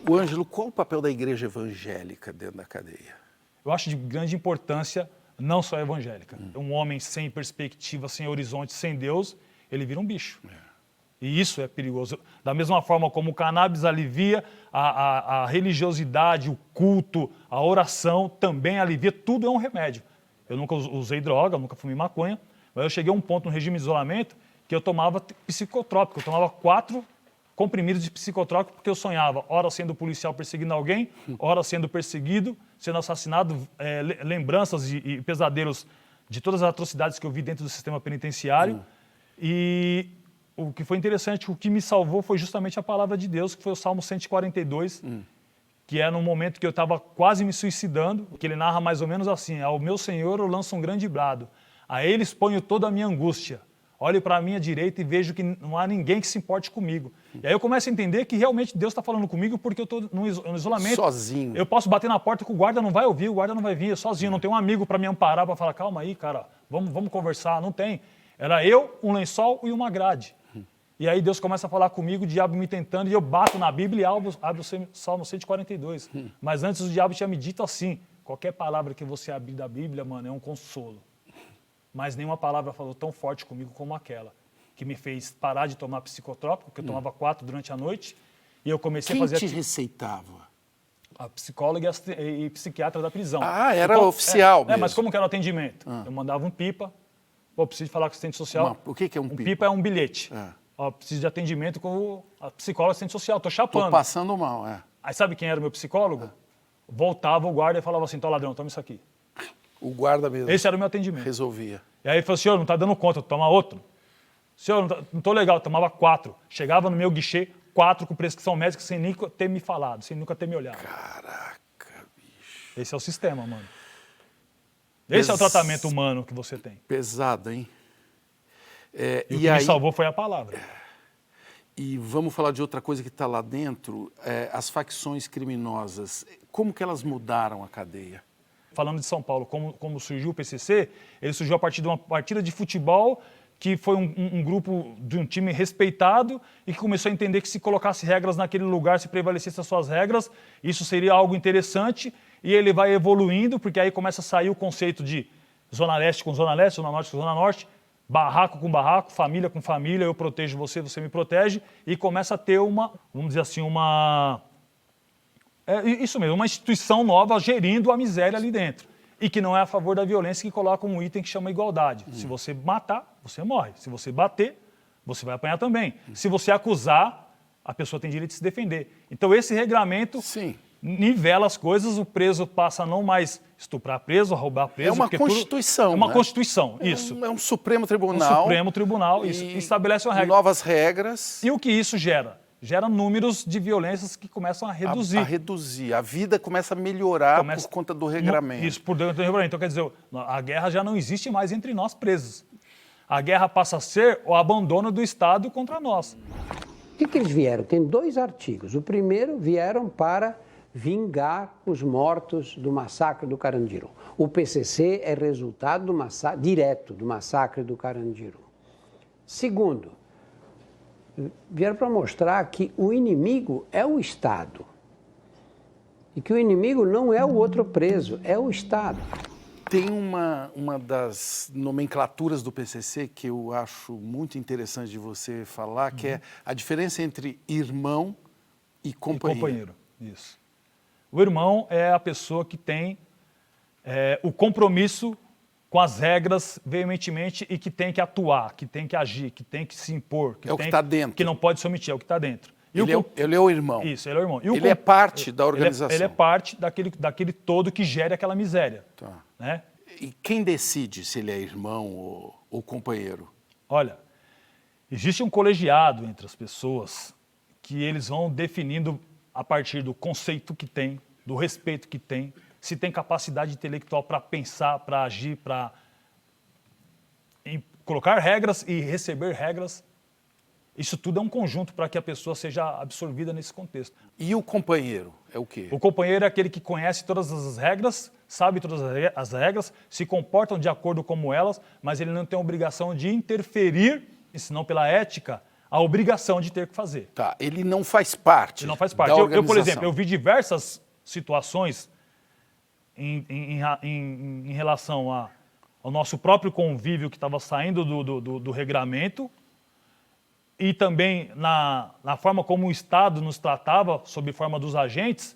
S1: O Ângelo, qual o papel da igreja evangélica dentro da cadeia?
S2: Eu acho de grande importância, não só evangélica. Um homem sem perspectiva, sem horizonte, sem Deus, ele vira um bicho. E isso é perigoso. Da mesma forma como o cannabis alivia, a religiosidade, o culto, a oração também alivia, tudo é um remédio. Eu nunca usei droga, nunca fumei maconha, mas eu cheguei a um ponto no regime de isolamento que eu tomava psicotrópico, eu tomava 4 comprimidos de psicotrópico, porque eu sonhava, ora sendo policial perseguindo alguém, ora sendo perseguido, sendo assassinado, lembranças e pesadelos de todas as atrocidades que eu vi dentro do sistema penitenciário. E o que foi interessante, o que me salvou foi justamente a palavra de Deus, que foi o Salmo 142, que é no momento que eu estava quase me suicidando, que ele narra mais ou menos assim, ao meu Senhor eu lanço um grande brado, a ele exponho toda a minha angústia. Olho para a minha direita e vejo que não há ninguém que se importe comigo. E aí eu começo a entender que realmente Deus está falando comigo porque eu estou no isolamento.
S1: Sozinho.
S2: Eu posso bater na porta que o guarda não vai ouvir, o guarda não vai vir, eu sozinho. Não tenho um amigo para me amparar, para falar, calma aí, cara, vamos conversar. Não tem. Era eu, um lençol e uma grade. E aí Deus começa a falar comigo, o diabo me tentando, e eu bato na Bíblia e abro o Salmo 142. Mas antes o diabo tinha me dito assim, qualquer palavra que você abrir da Bíblia, mano, é um consolo. Mas nenhuma palavra falou tão forte comigo como aquela, que me fez parar de tomar psicotrópico, porque eu tomava 4 durante a noite, e eu comecei a fazer...
S1: Quem te receitava?
S2: A psicóloga e psiquiatra da prisão.
S1: Era oficial mesmo.
S2: Mas como que era o atendimento? Eu mandava um pipa, preciso falar com o assistente social.
S1: O que é um pipa?
S2: Um pipa é um bilhete. Preciso de atendimento com a psicóloga e assistente social, tô chapando.
S1: Tô passando mal,
S2: Aí sabe quem era o meu psicólogo? Voltava o guarda e falava assim, tô ladrão, toma isso aqui.
S1: O guarda mesmo.
S2: Esse era o meu atendimento.
S1: Resolvia.
S2: E aí ele falou, senhor, não está dando conta, toma outro. Senhor, não estou legal, tomava 4. Chegava no meu guichê, 4 com prescrição médica, sem nunca ter me falado, sem nunca ter me olhado.
S1: Caraca, bicho.
S2: Esse é o sistema, mano. Esse é o tratamento humano que você tem.
S1: Pesado, hein?
S2: E o que me salvou foi a palavra.
S1: E vamos falar de outra coisa que está lá dentro, as facções criminosas. Como que elas mudaram a cadeia?
S2: Falando de São Paulo, como surgiu o PCC, ele surgiu a partir de uma partida de futebol que foi um grupo de um time respeitado e que começou a entender que se colocasse regras naquele lugar, se prevalecesse as suas regras, isso seria algo interessante e ele vai evoluindo, porque aí começa a sair o conceito de Zona Leste com Zona Leste, Zona Norte com Zona Norte, barraco com barraco, família com família, eu protejo você, você me protege, e começa a ter vamos dizer assim, isso mesmo, uma instituição nova gerindo a miséria ali dentro. E que não é a favor da violência, que coloca um item que chama igualdade. Se você matar, você morre. Se você bater, você vai apanhar também. Se você acusar, a pessoa tem direito de se defender. Então esse regramento nivela as coisas, o preso passa a não mais estuprar preso, roubar preso.
S1: É uma Constituição.
S2: É uma Constituição, isso.
S1: É um Supremo Tribunal.
S2: Um Supremo Tribunal, isso estabelece uma regra.
S1: Novas regras.
S2: E o que isso gera? gera números de violências que começam a reduzir.
S1: A reduzir. A vida começa a melhorar por conta do regramento.
S2: Isso, por dentro do regramento. Então, quer dizer, a guerra já não existe mais entre nós presos. A guerra passa a ser o abandono do Estado contra nós.
S15: O que eles vieram? Tem 2 artigos. O primeiro, vieram para vingar os mortos do massacre do Carandiru. O PCC é resultado direto do massacre do Carandiru. Segundo, vieram para mostrar que o inimigo é o Estado. E que o inimigo não é o outro preso, é o Estado.
S1: Tem uma das nomenclaturas do PCC que eu acho muito interessante de você falar, que é a diferença entre irmão e companheiro.
S2: E companheiro, isso. O irmão é a pessoa que tem o compromisso com as regras veementemente e que tem que atuar, que tem que agir, que tem que se impor. Que
S1: é o que está dentro.
S2: Que não pode se omitir, é o que está dentro.
S1: Ele é o irmão.
S2: Isso, ele é o irmão.
S1: Ele é parte da organização.
S2: Ele é parte daquele todo que gera aquela miséria.
S1: Tá.
S2: Né?
S1: E quem decide se ele é irmão ou companheiro?
S2: Olha, existe um colegiado entre as pessoas que eles vão definindo a partir do conceito que tem, do respeito que tem, se tem capacidade intelectual para pensar, para agir, para colocar regras e receber regras. Isso tudo é um conjunto para que a pessoa seja absorvida nesse contexto.
S1: E o companheiro é o quê?
S2: O companheiro é aquele que conhece todas as regras, sabe todas as regras, se comportam de acordo com elas, mas ele não tem a obrigação de interferir, e senão pela ética, a obrigação de ter que fazer.
S1: Tá, ele não faz parte.
S2: Ele não faz parte.
S1: Da
S2: Eu, por exemplo, eu vi diversas situações em relação ao nosso próprio convívio que estava saindo do regramento, e também na forma como o Estado nos tratava, sob forma dos agentes,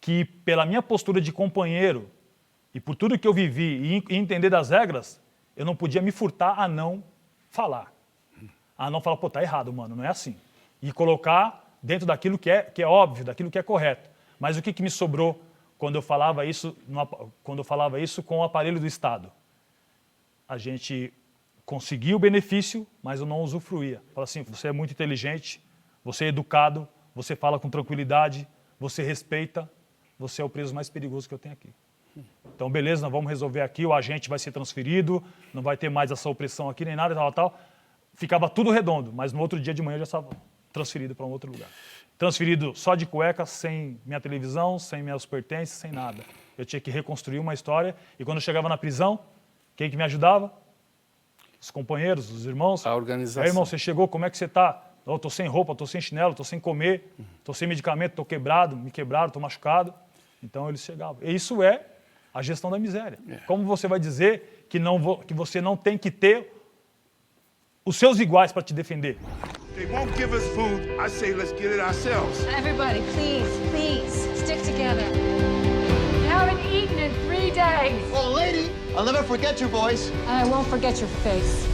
S2: que pela minha postura de companheiro e por tudo que eu vivi e entender das regras, eu não podia me furtar a não falar. A não falar, pô, tá errado, mano, não é assim. E colocar dentro daquilo que é óbvio, daquilo que é correto. Mas o que me sobrou quando eu falava isso com o aparelho do Estado? A gente conseguia o benefício, mas eu não usufruía. Fala assim, você é muito inteligente, você é educado, você fala com tranquilidade, você respeita, você é o preso mais perigoso que eu tenho aqui. Então, beleza, nós vamos resolver aqui, o agente vai ser transferido, não vai ter mais essa opressão aqui, nem nada, tal. Ficava tudo redondo, mas no outro dia de manhã eu já estava transferido para um outro lugar. Transferido só de cueca, sem minha televisão, sem meus pertences, sem nada. Eu tinha que reconstruir uma história, e quando eu chegava na prisão, quem que me ajudava? Os companheiros, os irmãos.
S1: A organização.
S2: Aí, irmão, você chegou, como é que você está? Eu estou sem roupa, estou sem chinelo, estou sem comer, estou sem medicamento, estou quebrado, me quebraram, estou machucado. Então, eles chegavam. E isso é a gestão da miséria. Como você vai dizer que você não tem que ter os seus iguais para te defender?
S4: They won't give us food. I say let's get it ourselves.
S16: Everybody, please, stick together. You haven't eaten in 3 days.
S8: Oh, lady, I'll never forget your voice.
S16: I won't forget your face.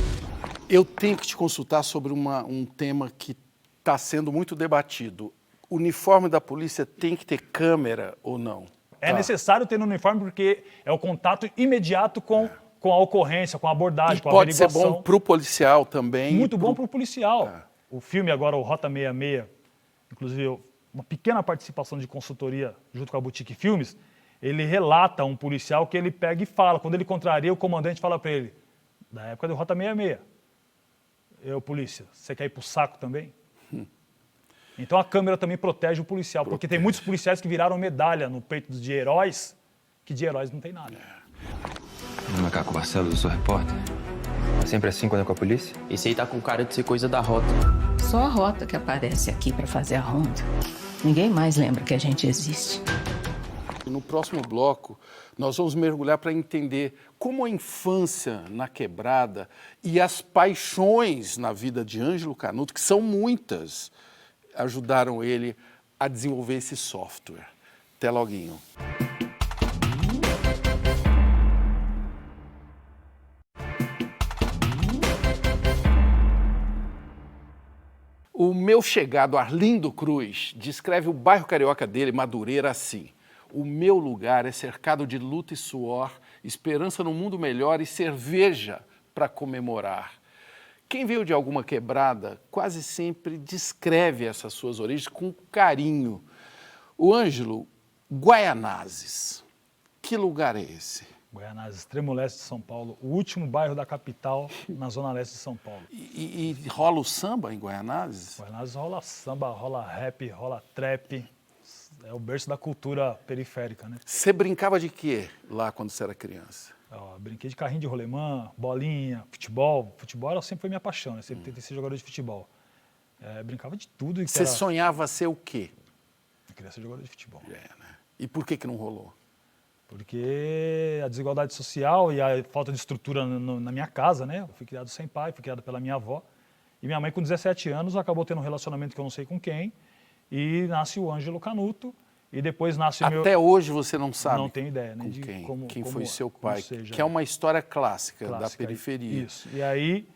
S1: Eu tenho que te consultar sobre um tema que está sendo muito debatido. O uniforme da polícia tem que ter câmera ou não?
S2: É necessário ter no uniforme porque é o contato imediato com a ocorrência, com a abordagem, com a averiguação.
S1: Pode ser bom para o policial também.
S2: Muito bom para o policial. O filme agora, o Rota 66, inclusive uma pequena participação de consultoria junto com a Boutique Filmes, ele relata um policial que ele pega e fala, quando ele contraria, o comandante fala para ele, da época do Rota 66, polícia, você quer ir pro saco também? Então a câmera também protege o policial, porque tem muitos policiais que viraram medalha no peito de heróis, que de heróis não tem nada.
S17: Meu nome é Caco Barcelos, eu sou repórter. É sempre assim quando é com a polícia?
S7: Esse aí tá com cara de ser coisa da Rota.
S18: Só a Rota que aparece aqui pra fazer a ronda. Ninguém mais lembra que a gente existe.
S1: No próximo bloco, nós vamos mergulhar para entender como a infância na quebrada e as paixões na vida de Ângelo Canuto, que são muitas, ajudaram ele a desenvolver esse software. Até loguinho. O meu chegado Arlindo Cruz descreve o bairro carioca dele, Madureira, assim: o meu lugar é cercado de luta e suor, esperança no mundo melhor e cerveja para comemorar. Quem veio de alguma quebrada quase sempre descreve essas suas origens com carinho. O Ângelo, Guaianazes, que lugar é esse?
S2: Guaianazes, extremo leste de São Paulo, o último bairro da capital, na zona leste de São Paulo.
S1: E rola o samba em Guaianazes?
S2: Guaianazes rola samba, rola rap, rola trap. É o berço da cultura periférica, né?
S1: Você brincava de quê lá quando você era criança?
S2: Brinquei de carrinho de rolemã, bolinha, futebol. Futebol sempre foi minha paixão, né? Sempre tentei ser jogador de futebol. Brincava de tudo.
S1: Você sonhava ser o quê?
S2: Eu queria ser jogador de futebol.
S1: Né? E por que não rolou?
S2: Porque a desigualdade social e a falta de estrutura na minha casa, né? Eu fui criado sem pai, fui criado pela minha avó. E minha mãe, com 17 anos, acabou tendo um relacionamento que eu não sei com quem. E nasce o Ângelo Canuto. E depois nasce o meu...
S1: Até hoje você não sabe?
S2: Não tenho ideia, né?
S1: De quem?
S2: Como
S1: Foi seu pai?
S2: Seja,
S1: que é uma história clássica da periferia.
S2: Isso. E aí,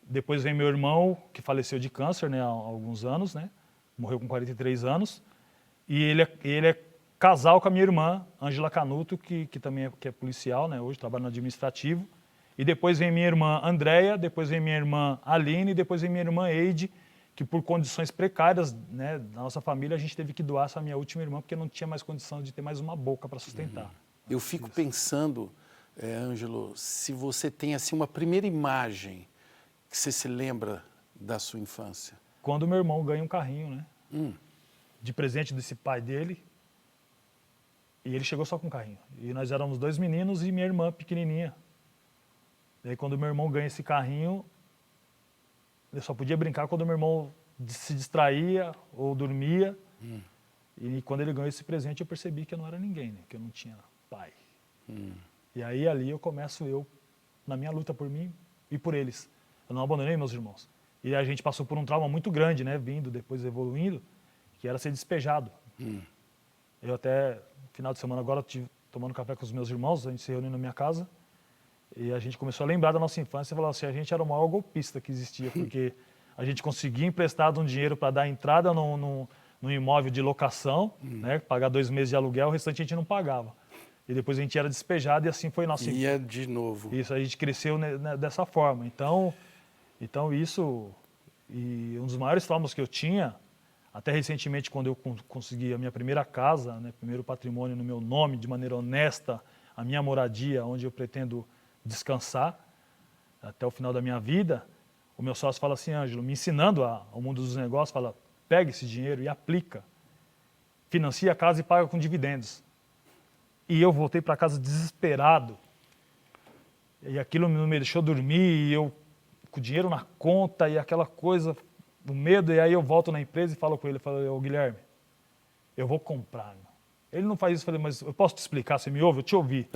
S2: depois vem meu irmão, que faleceu de câncer, né? Há alguns anos, né? Morreu com 43 anos. E ele é casal com a minha irmã, Ângela Canuto, que também é policial, né? Hoje trabalha no administrativo. E depois vem minha irmã Andréia, depois vem minha irmã Aline, depois vem minha irmã Eide, que por condições precárias, né, da nossa família, a gente teve que doar essa minha última irmã, porque não tinha mais condição de ter mais uma boca para sustentar.
S1: Eu fico pensando, Ângelo, se você tem assim uma primeira imagem que você se lembra da sua infância.
S2: Quando meu irmão ganha um carrinho, né? De presente desse pai dele. E ele chegou só com um carrinho. E nós éramos 2 meninos e minha irmã pequenininha. E aí quando meu irmão ganha esse carrinho, eu só podia brincar quando meu irmão se distraía ou dormia. E quando ele ganhou esse presente, eu percebi que eu não era ninguém, né? Que eu não tinha pai. E aí ali eu começo na minha luta por mim e por eles. Eu não abandonei meus irmãos. E a gente passou por um trauma muito grande, né? Vindo, depois evoluindo, que era ser despejado. Eu até, no final de semana agora, estive tomando café com os meus irmãos, a gente se reuniu na minha casa. E a gente começou a lembrar da nossa infância e falou assim, a gente era o maior golpista que existia, porque a gente conseguia emprestado um dinheiro para dar entrada num imóvel de locação, né, pagar 2 meses de aluguel, o restante a gente não pagava. E depois a gente era despejado e assim foi nossa infância.
S1: Ia de novo.
S2: Isso, a gente cresceu dessa forma. Então isso, e um dos maiores traumas que eu tinha, até recentemente quando eu consegui a minha primeira casa, né, primeiro patrimônio no meu nome, de maneira honesta, a minha moradia, onde eu pretendo descansar até o final da minha vida, o meu sócio fala assim, Ângelo, me ensinando ao mundo dos negócios, fala, pega esse dinheiro e aplica, financia a casa e paga com dividendos. E eu voltei para casa desesperado, e aquilo não me deixou dormir, e eu com o dinheiro na conta, e aquela coisa, o medo, e aí eu volto na empresa e falo com ele, ô Guilherme, eu vou comprar, meu. Ele não faz isso, eu falei, mas eu posso te explicar, você me ouve? Eu te ouvi.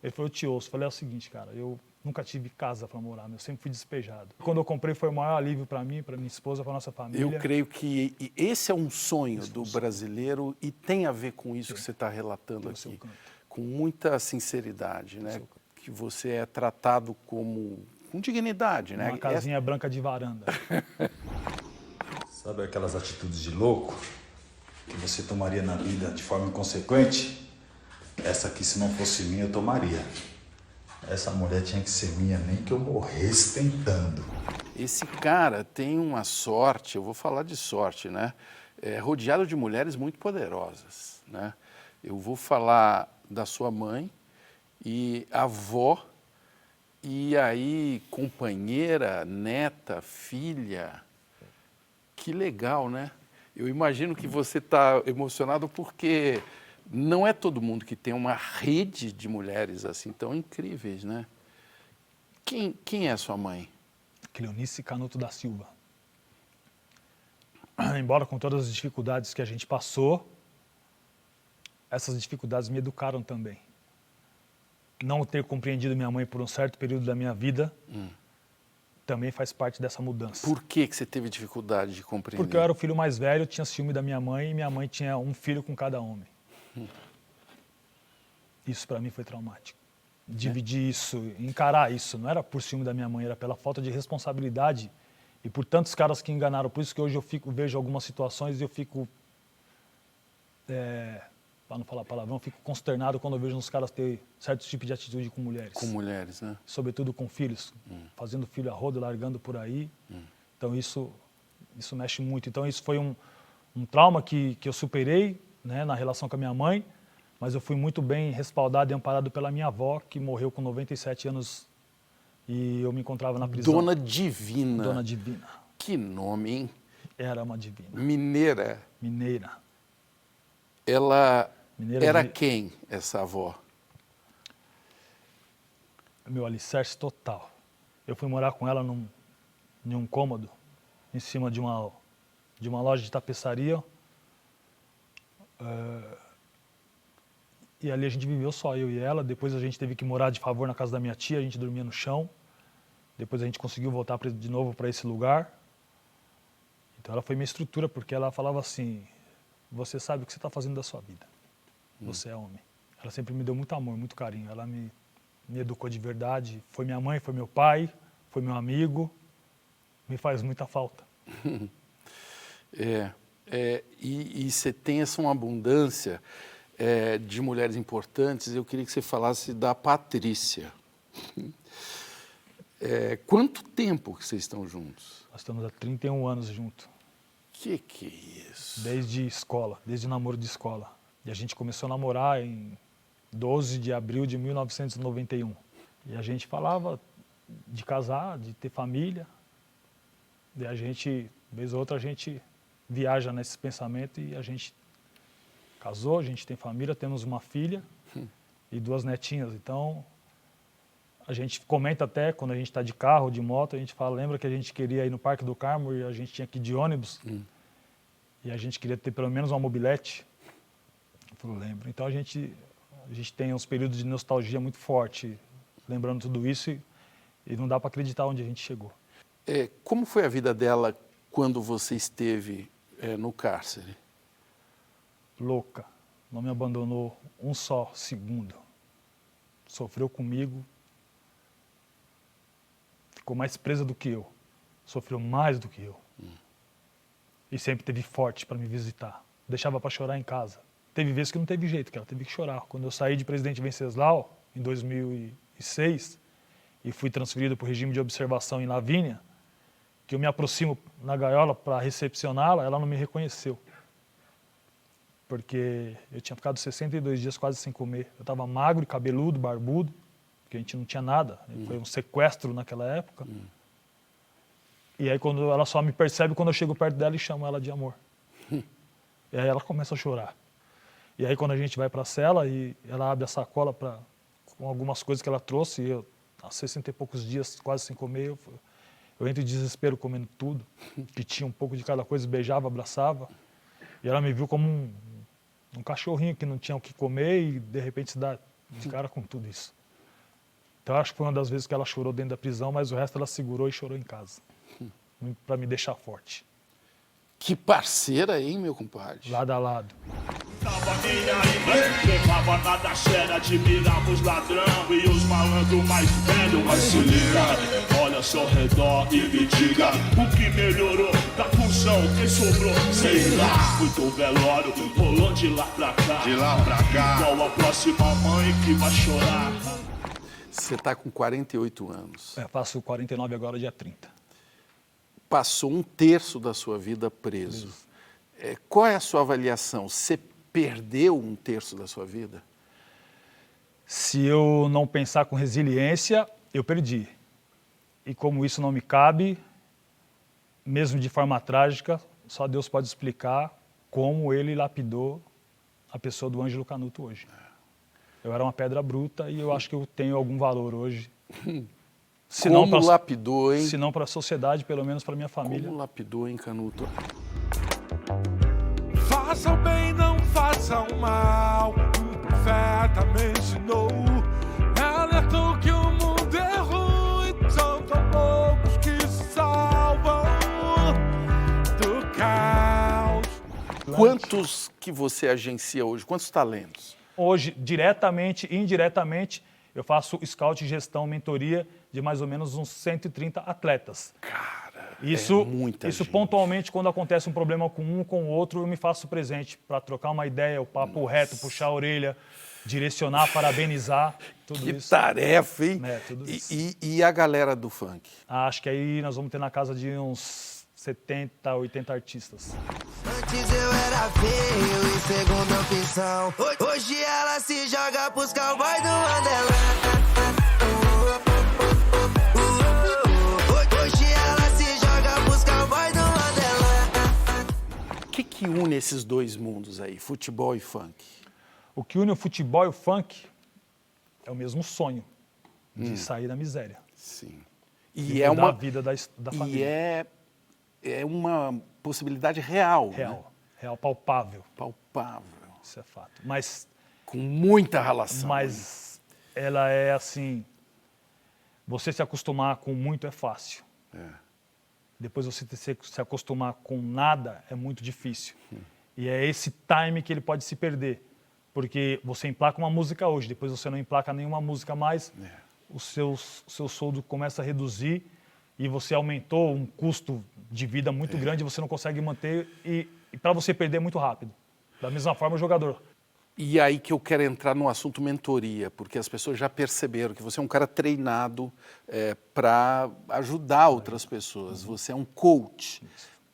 S2: Ele falou, eu te ouço. Eu falei, é o seguinte, cara, eu nunca tive casa para morar, eu sempre fui despejado. Quando eu comprei foi o maior alívio para mim, para minha esposa, para nossa família.
S1: Eu creio que esse é um sonho do brasileiro e tem a ver com isso que você está relatando aqui, com muita sinceridade, né? Que você é tratado com dignidade, né?
S2: Uma casinha branca de varanda.
S4: Sabe aquelas atitudes de louco que você tomaria na vida de forma inconsequente? Essa aqui, se não fosse minha, eu tomaria. Essa mulher tinha que ser minha, nem que eu morresse tentando.
S1: Esse cara tem uma sorte, eu vou falar de sorte, né? Rodeado de mulheres muito poderosas, né? Eu vou falar da sua mãe e avó, e aí companheira, neta, filha. Que legal, né? Eu imagino que você está emocionado porque não é todo mundo que tem uma rede de mulheres assim tão incríveis, né? Quem é sua mãe?
S2: Cleonice Canuto da Silva. Embora com todas as dificuldades que a gente passou, essas dificuldades me educaram também. Não ter compreendido minha mãe por um certo período da minha vida também faz parte dessa mudança.
S1: Por que você teve dificuldade de compreender?
S2: Porque eu era o filho mais velho, tinha ciúme da minha mãe e minha mãe tinha um filho com cada homem. Isso para mim foi traumático. Dividir isso, encarar isso, não era por ciúme da minha mãe, era pela falta de responsabilidade e por tantos caras que enganaram. Por isso que hoje eu vejo algumas situações e eu fico para não falar palavrão, fico consternado quando eu vejo uns caras ter certos tipos de atitude com mulheres.
S1: Com mulheres, né?
S2: Sobretudo com filhos, fazendo filho a rodo, largando por aí. Então isso mexe muito. Então isso foi um trauma que eu superei, né, na relação com a minha mãe, mas eu fui muito bem respaldado e amparado pela minha avó, que morreu com 97 anos e eu me encontrava na prisão.
S1: Dona Divina.
S2: Dona Divina.
S1: Que nome, hein?
S2: Era uma divina.
S1: Mineira.
S2: Mineira.
S1: Ela era
S2: de...
S1: quem, essa avó?
S2: Meu alicerce total. Eu fui morar com ela em um cômodo, em cima de uma loja de tapeçaria. E ali a gente viveu só, eu e ela. Depois a gente teve que morar de favor na casa da minha tia, a gente dormia no chão. Depois a gente conseguiu voltar de novo para esse lugar. Então ela foi minha estrutura, porque ela falava assim, você sabe o que você está fazendo da sua vida. Você é homem. Ela sempre me deu muito amor, muito carinho. Ela me educou de verdade. Foi minha mãe, foi meu pai, foi meu amigo. Me faz muita falta.
S1: E você tem essa uma abundância de mulheres importantes. Eu queria que você falasse da Patrícia. Quanto tempo que vocês estão juntos?
S2: Nós estamos há 31 anos juntos.
S1: Que é isso?
S2: Desde escola, desde namoro de escola. E a gente começou a namorar em 12 de abril de 1991. E a gente falava de casar, de ter família. E a gente, vez ou outra, a gente viaja nesse pensamento e a gente casou, a gente tem família, temos uma filha e 2 netinhas. Então, a gente comenta até, quando a gente está de carro, de moto, a gente fala, lembra que a gente queria ir no Parque do Carmo e a gente tinha que ir de ônibus? E a gente queria ter pelo menos uma mobilete? Eu falo, lembro. Então a gente tem uns períodos de nostalgia muito forte, lembrando tudo isso e não dá para acreditar onde a gente chegou.
S1: Como foi a vida dela quando você esteve no cárcere?
S2: Louca. Não me abandonou um só segundo. Sofreu comigo. Ficou mais presa do que eu. Sofreu mais do que eu. E sempre teve forte para me visitar. Deixava para chorar em casa. Teve vezes que não teve jeito, que ela teve que chorar. Quando eu saí de Presidente Venceslau, em 2006, e fui transferido para o regime de observação em Lavínia, que eu me aproximo na gaiola para recepcioná-la, ela não me reconheceu. Porque eu tinha ficado 62 dias quase sem comer. Eu estava magro, cabeludo, barbudo, porque a gente não tinha nada. Foi um sequestro naquela época. E aí quando ela só me percebe quando eu chego perto dela e chamo ela de amor. E aí ela começa a chorar. E aí quando a gente vai para a cela e ela abre a sacola com algumas coisas que ela trouxe, e eu, há 60 e poucos dias quase sem comer, eu entro em desespero comendo tudo, que tinha um pouco de cada coisa, beijava, abraçava. E ela me viu como um cachorrinho que não tinha o que comer e de repente se dá de cara com tudo isso. Então acho que foi uma das vezes que ela chorou dentro da prisão, mas o resto ela segurou e chorou em casa, para me deixar forte.
S1: Que parceira, hein, meu compadre?
S2: Lado a lado.
S4: Tava nem aí, levava nada sério, admirava os ladrão e os malandros mais velhos. Mas se liga, olha ao seu redor e me diga o que melhorou da função, quem sobrou, sei lá. Fui do velório, rolou de lá pra cá. De lá pra cá. Qual a próxima mãe que vai chorar?
S1: Você tá com 48 anos.
S2: Faço 49 agora, dia 30.
S1: Passou 1/3 da sua vida preso. Qual é a sua avaliação? Você perdeu 1/3 da sua vida?
S2: Se eu não pensar com resiliência, eu perdi. E como isso não me cabe, mesmo de forma trágica, só Deus pode explicar como ele lapidou a pessoa do Ângelo Canuto hoje. Eu era uma pedra bruta e eu acho que eu tenho algum valor hoje.
S1: Como lapidou, hein?
S2: Se não para a sociedade, pelo menos para minha família.
S1: Como lapidou, hein, Canuto?
S4: Faça o bem, não faça o mal. Um profeta me ensinou. Alertou que o mundo é ruim. São tão poucos que se salvam do caos.
S1: Quantos que você agencia hoje? Quantos talentos?
S2: Hoje, diretamente e indiretamente, eu faço scout, gestão, mentoria de mais ou menos uns 130 atletas.
S1: Caramba!
S2: Isso,
S1: muita
S2: isso
S1: gente.
S2: pontualmente, quando acontece um problema com um com o outro, eu me faço presente para trocar uma ideia, o papo reto, puxar a orelha, direcionar, parabenizar, tudo
S1: Que
S2: isso.
S1: tarefa, hein?
S2: Tudo isso.
S1: E a galera do funk?
S2: Acho que aí nós vamos ter na casa de uns 70, 80 artistas.
S19: Antes eu era feio e segunda opção. Hoje ela se joga pros cowboys do Underland. Hoje ela se joga pros cowboys do Underland.
S1: O que une esses dois mundos aí, futebol e funk?
S2: O que une o futebol e o funk é o mesmo sonho de sair da miséria.
S1: Sim.
S2: E é uma vida da família.
S1: E é uma possibilidade real.
S2: Real, palpável.
S1: Palpável.
S2: Isso é fato. Mas
S1: com muita relação.
S2: Mas ela é assim, você se acostumar com muito é fácil. Depois você se acostumar com nada é muito difícil. E é esse time que ele pode se perder. Porque você emplaca uma música hoje, depois você não emplaca nenhuma música mais, o seu soldo começa a reduzir e você aumentou um custo de vida muito grande, você não consegue manter e para você perder é muito rápido. Da mesma forma o jogador.
S1: E aí que eu quero entrar no assunto mentoria, porque as pessoas já perceberam que você é um cara treinado para ajudar outras pessoas, você é um coach.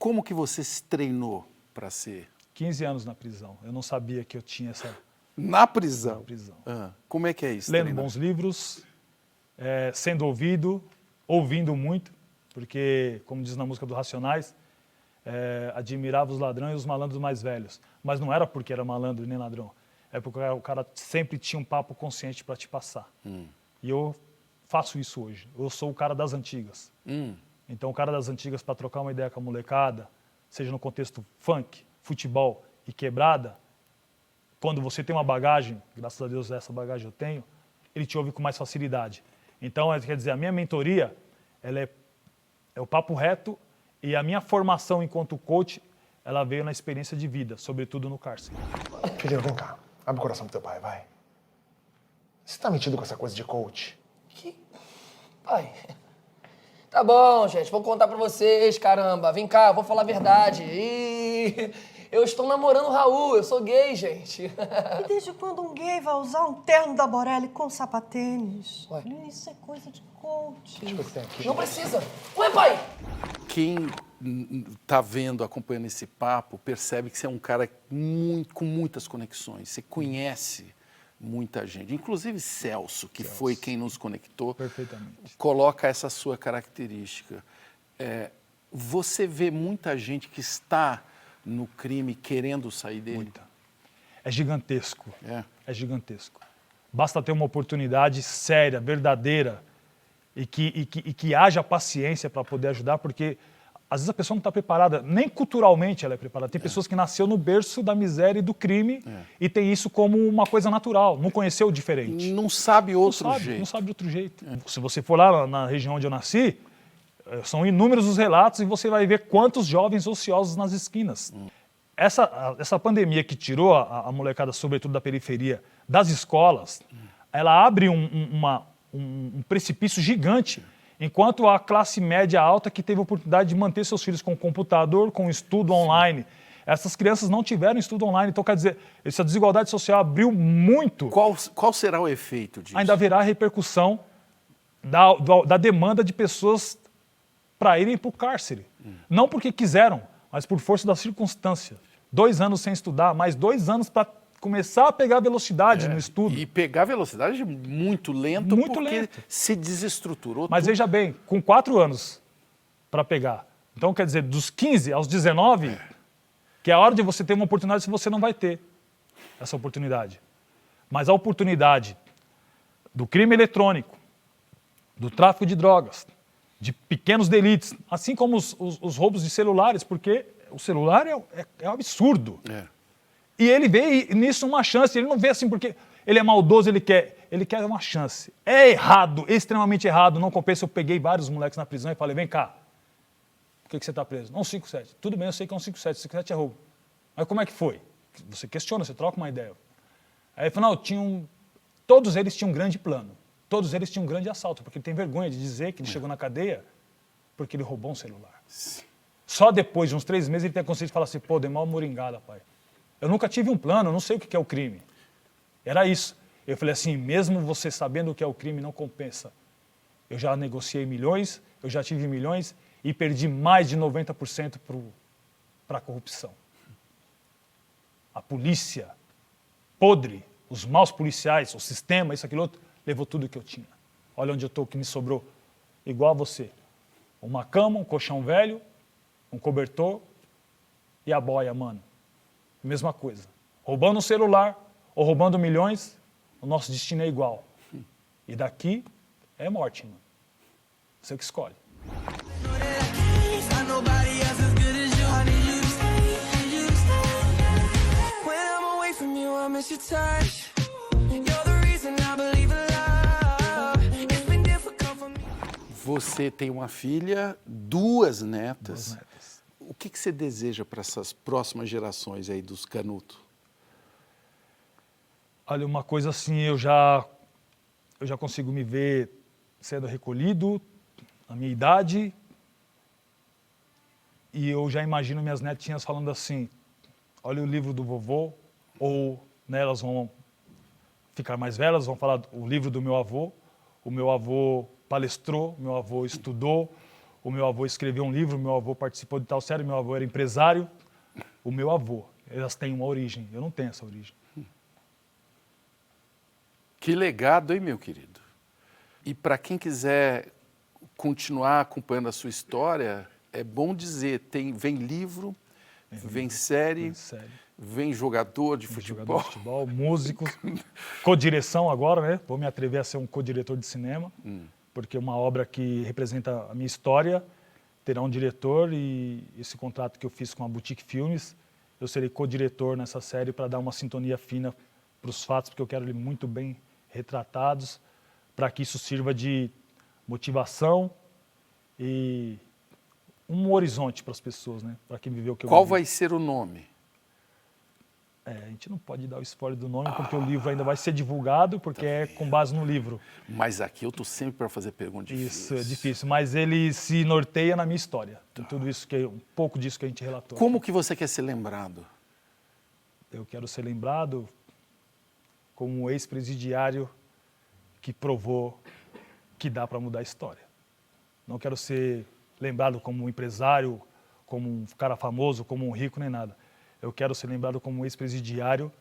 S1: Como que você se treinou para ser?
S2: 15 anos na prisão, eu não sabia que eu tinha essa...
S1: Na prisão?
S2: Na prisão.
S1: Como é que é isso?
S2: Lendo
S1: treinar?
S2: Bons livros, sendo ouvindo muito, porque, como diz na música do Racionais, admirava os ladrões e os malandros mais velhos. Mas não era porque era malandro nem ladrão, é porque o cara sempre tinha um papo consciente para te passar. E eu faço isso hoje. Eu sou o cara das antigas. Então, o cara das antigas, para trocar uma ideia com a molecada, seja no contexto funk, futebol e quebrada, quando você tem uma bagagem, graças a Deus essa bagagem eu tenho, ele te ouve com mais facilidade. Então, quer dizer, a minha mentoria, ela é o papo reto e a minha formação enquanto coach, ela veio na experiência de vida, sobretudo no cárcere.
S13: Filhinho, vem cá. Abre o coração pro teu pai, vai. Você tá metido com essa coisa de coach?
S20: Pai, tá bom, gente, vou contar pra vocês, caramba. Vem cá, vou falar a verdade. Eu estou namorando o Raul, eu sou gay, gente.
S21: E desde quando um gay vai usar um terno da Borelli com sapatênis? Isso é coisa de coach.
S20: Não precisa. Ué, pai!
S1: Quem tá vendo, acompanhando esse papo, percebe que você é um cara com muitas conexões. Você conhece muita gente. Inclusive Celso, que foi quem nos conectou,
S2: perfeitamente,
S1: coloca essa sua característica. Você vê muita gente que está no crime querendo sair dele?
S2: Muita. É gigantesco. É gigantesco. Basta ter uma oportunidade séria, verdadeira e que haja paciência para poder ajudar, porque às vezes a pessoa não está preparada, nem culturalmente ela é preparada. Tem pessoas que nasceu no berço da miséria e do crime e tem isso como uma coisa natural, não conheceu o diferente.
S1: Não sabe outro jeito.
S2: Não sabe de outro jeito. Se você for lá na região onde eu nasci, são inúmeros os relatos e você vai ver quantos jovens ociosos nas esquinas. Essa pandemia que tirou a molecada, sobretudo da periferia, das escolas, ela abre um precipício gigante, enquanto a classe média alta que teve a oportunidade de manter seus filhos com computador, com estudo online. Essas crianças não tiveram estudo online. Então, quer dizer, essa desigualdade social abriu muito.
S1: Qual será o efeito disso?
S2: Ainda haverá repercussão da demanda de pessoas para irem para o cárcere. Não porque quiseram, mas por força da circunstância. 2 anos sem estudar, mais 2 anos para começar a pegar velocidade no estudo.
S1: E pegar velocidade muito lento, porque se desestruturou.
S2: Mas veja bem, com 4 anos para pegar. Então, quer dizer, dos 15 aos 19, que é a hora de você ter uma oportunidade, se você não vai ter essa oportunidade. Mas a oportunidade do crime eletrônico, do tráfico de drogas, de pequenos delitos, assim como os roubos de celulares, porque o celular é um absurdo. E ele vê nisso uma chance, ele não vê assim porque ele é maldoso, ele quer uma chance. É errado, extremamente errado, não compensa. Eu peguei vários moleques na prisão e falei, vem cá, por que você está preso? Não, 5-7. Tudo bem, eu sei que é um 5-7, 5-7 é roubo. Mas como é que foi? Você questiona, você troca uma ideia. Aí ele falou, não, todos eles tinham um grande plano. Todos eles tinham um grande assalto, porque ele tem vergonha de dizer que ele chegou na cadeia Porque ele roubou um celular. Só depois de uns 3 meses ele tem a consciência de falar assim, pô, dei mal moringada, pai. Eu nunca tive um plano, eu não sei o que é o crime. Era isso. Eu falei assim, mesmo você sabendo o que é o crime, não compensa. Eu já negociei milhões, eu já tive milhões e perdi mais de 90% para a corrupção. A polícia, podre, os maus policiais, o sistema, isso, aquilo outro, levou tudo que eu tinha. Olha onde eu estou, o que me sobrou. Igual a você. Uma cama, um colchão velho, um cobertor e a boia, mano. Mesma coisa. Roubando um celular ou roubando milhões, o nosso destino é igual. E daqui é morte, mano. Você que escolhe.
S1: Você tem uma filha, 2 netas. O que você deseja para essas próximas gerações aí dos Canuto?
S2: Olha, uma coisa assim, eu já consigo me ver sendo recolhido, a minha idade, e eu já imagino minhas netinhas falando assim, olha o livro do vovô, ou né, elas vão ficar mais velhas, vão falar o livro do meu avô, o meu avô palestrou, o meu avô estudou, o meu avô escreveu um livro, o meu avô participou de tal série, o meu avô era empresário, o meu avô, elas têm uma origem, eu não tenho essa origem.
S1: Que legado, hein, meu querido? E para quem quiser continuar acompanhando a sua história, é bom dizer, vem livro, vem série, vem jogador de futebol.
S2: Músico, co-direção agora, né? Vou me atrever a ser um co-diretor de cinema, porque uma obra que representa a minha história terá um diretor e esse contrato que eu fiz com a Boutique Filmes, eu serei co-diretor nessa série para dar uma sintonia fina para os fatos, porque eu quero eles muito bem retratados, para que isso sirva de motivação e um horizonte para as pessoas, né? Para quem viveu o que eu vivi.
S1: Qual vai ser o nome?
S2: A gente não pode dar o spoiler do nome, porque o livro ainda vai ser divulgado, porque é com base no livro.
S1: Mas aqui eu estou sempre para fazer perguntas difíceis.
S2: Isso, é difícil, mas ele se norteia na minha história. Tudo isso, um pouco disso que a gente relatou.
S1: Como que você quer ser lembrado?
S2: Eu quero ser lembrado como um ex-presidiário que provou que dá para mudar a história. Não quero ser lembrado como um empresário, como um cara famoso, como um rico, nem nada. Eu quero ser lembrado como um ex-presidiário,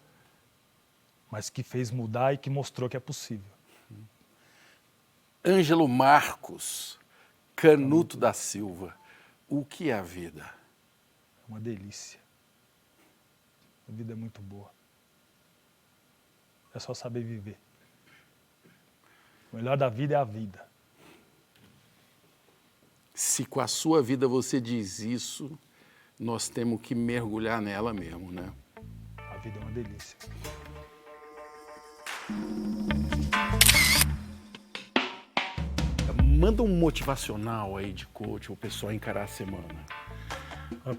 S2: mas que fez mudar e que mostrou que é possível.
S1: Ângelo Marcos Canuto da Silva, o que é a vida?
S2: É uma delícia. A vida é muito boa. É só saber viver. O melhor da vida é a vida.
S1: Se com a sua vida você diz isso, nós temos que mergulhar nela mesmo, né?
S2: A vida é uma delícia.
S1: Manda um motivacional aí de coach, o pessoal encarar a semana.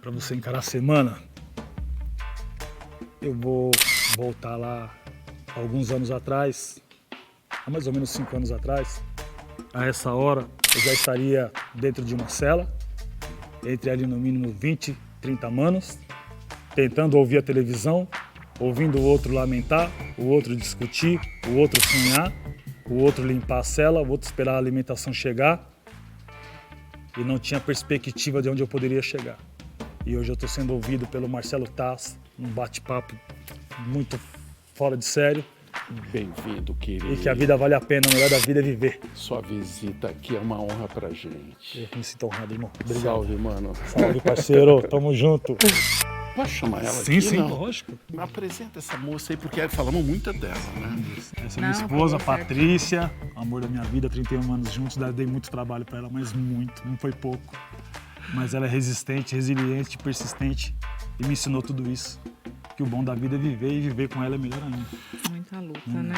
S2: Para você encarar a semana, eu vou voltar lá alguns anos atrás, há mais ou menos 5 anos atrás. A essa hora, eu já estaria dentro de uma cela, entre ali no mínimo 20, 30 manos, tentando ouvir a televisão, ouvindo o outro lamentar, o outro discutir, o outro sonhar, o outro limpar a cela, o outro esperar a alimentação chegar, e não tinha perspectiva de onde eu poderia chegar. E hoje eu estou sendo ouvido pelo Marcelo Taz, um bate-papo muito fora de sério.
S1: Bem-vindo, querido.
S2: E que a vida vale a pena, o melhor da vida é viver.
S1: Sua visita aqui é uma honra pra gente.
S2: Eu me sinto honrado, irmão. Obrigado.
S1: Salve, mano.
S2: Salve, parceiro. Tamo junto.
S1: Posso chamar ela
S2: sim,
S1: aqui?
S2: Sim,
S1: não?
S2: Lógico.
S1: Me apresenta essa moça aí, porque falamos muito dela, né?
S2: Essa é minha esposa, Patrícia, amor da minha vida, 31 anos juntos. Dei muito trabalho pra ela, mas muito, não foi pouco. Mas ela é resistente, resiliente, persistente e me ensinou tudo isso. Que o bom da vida é viver e viver com ela é melhor ainda.
S3: Muita luta, né?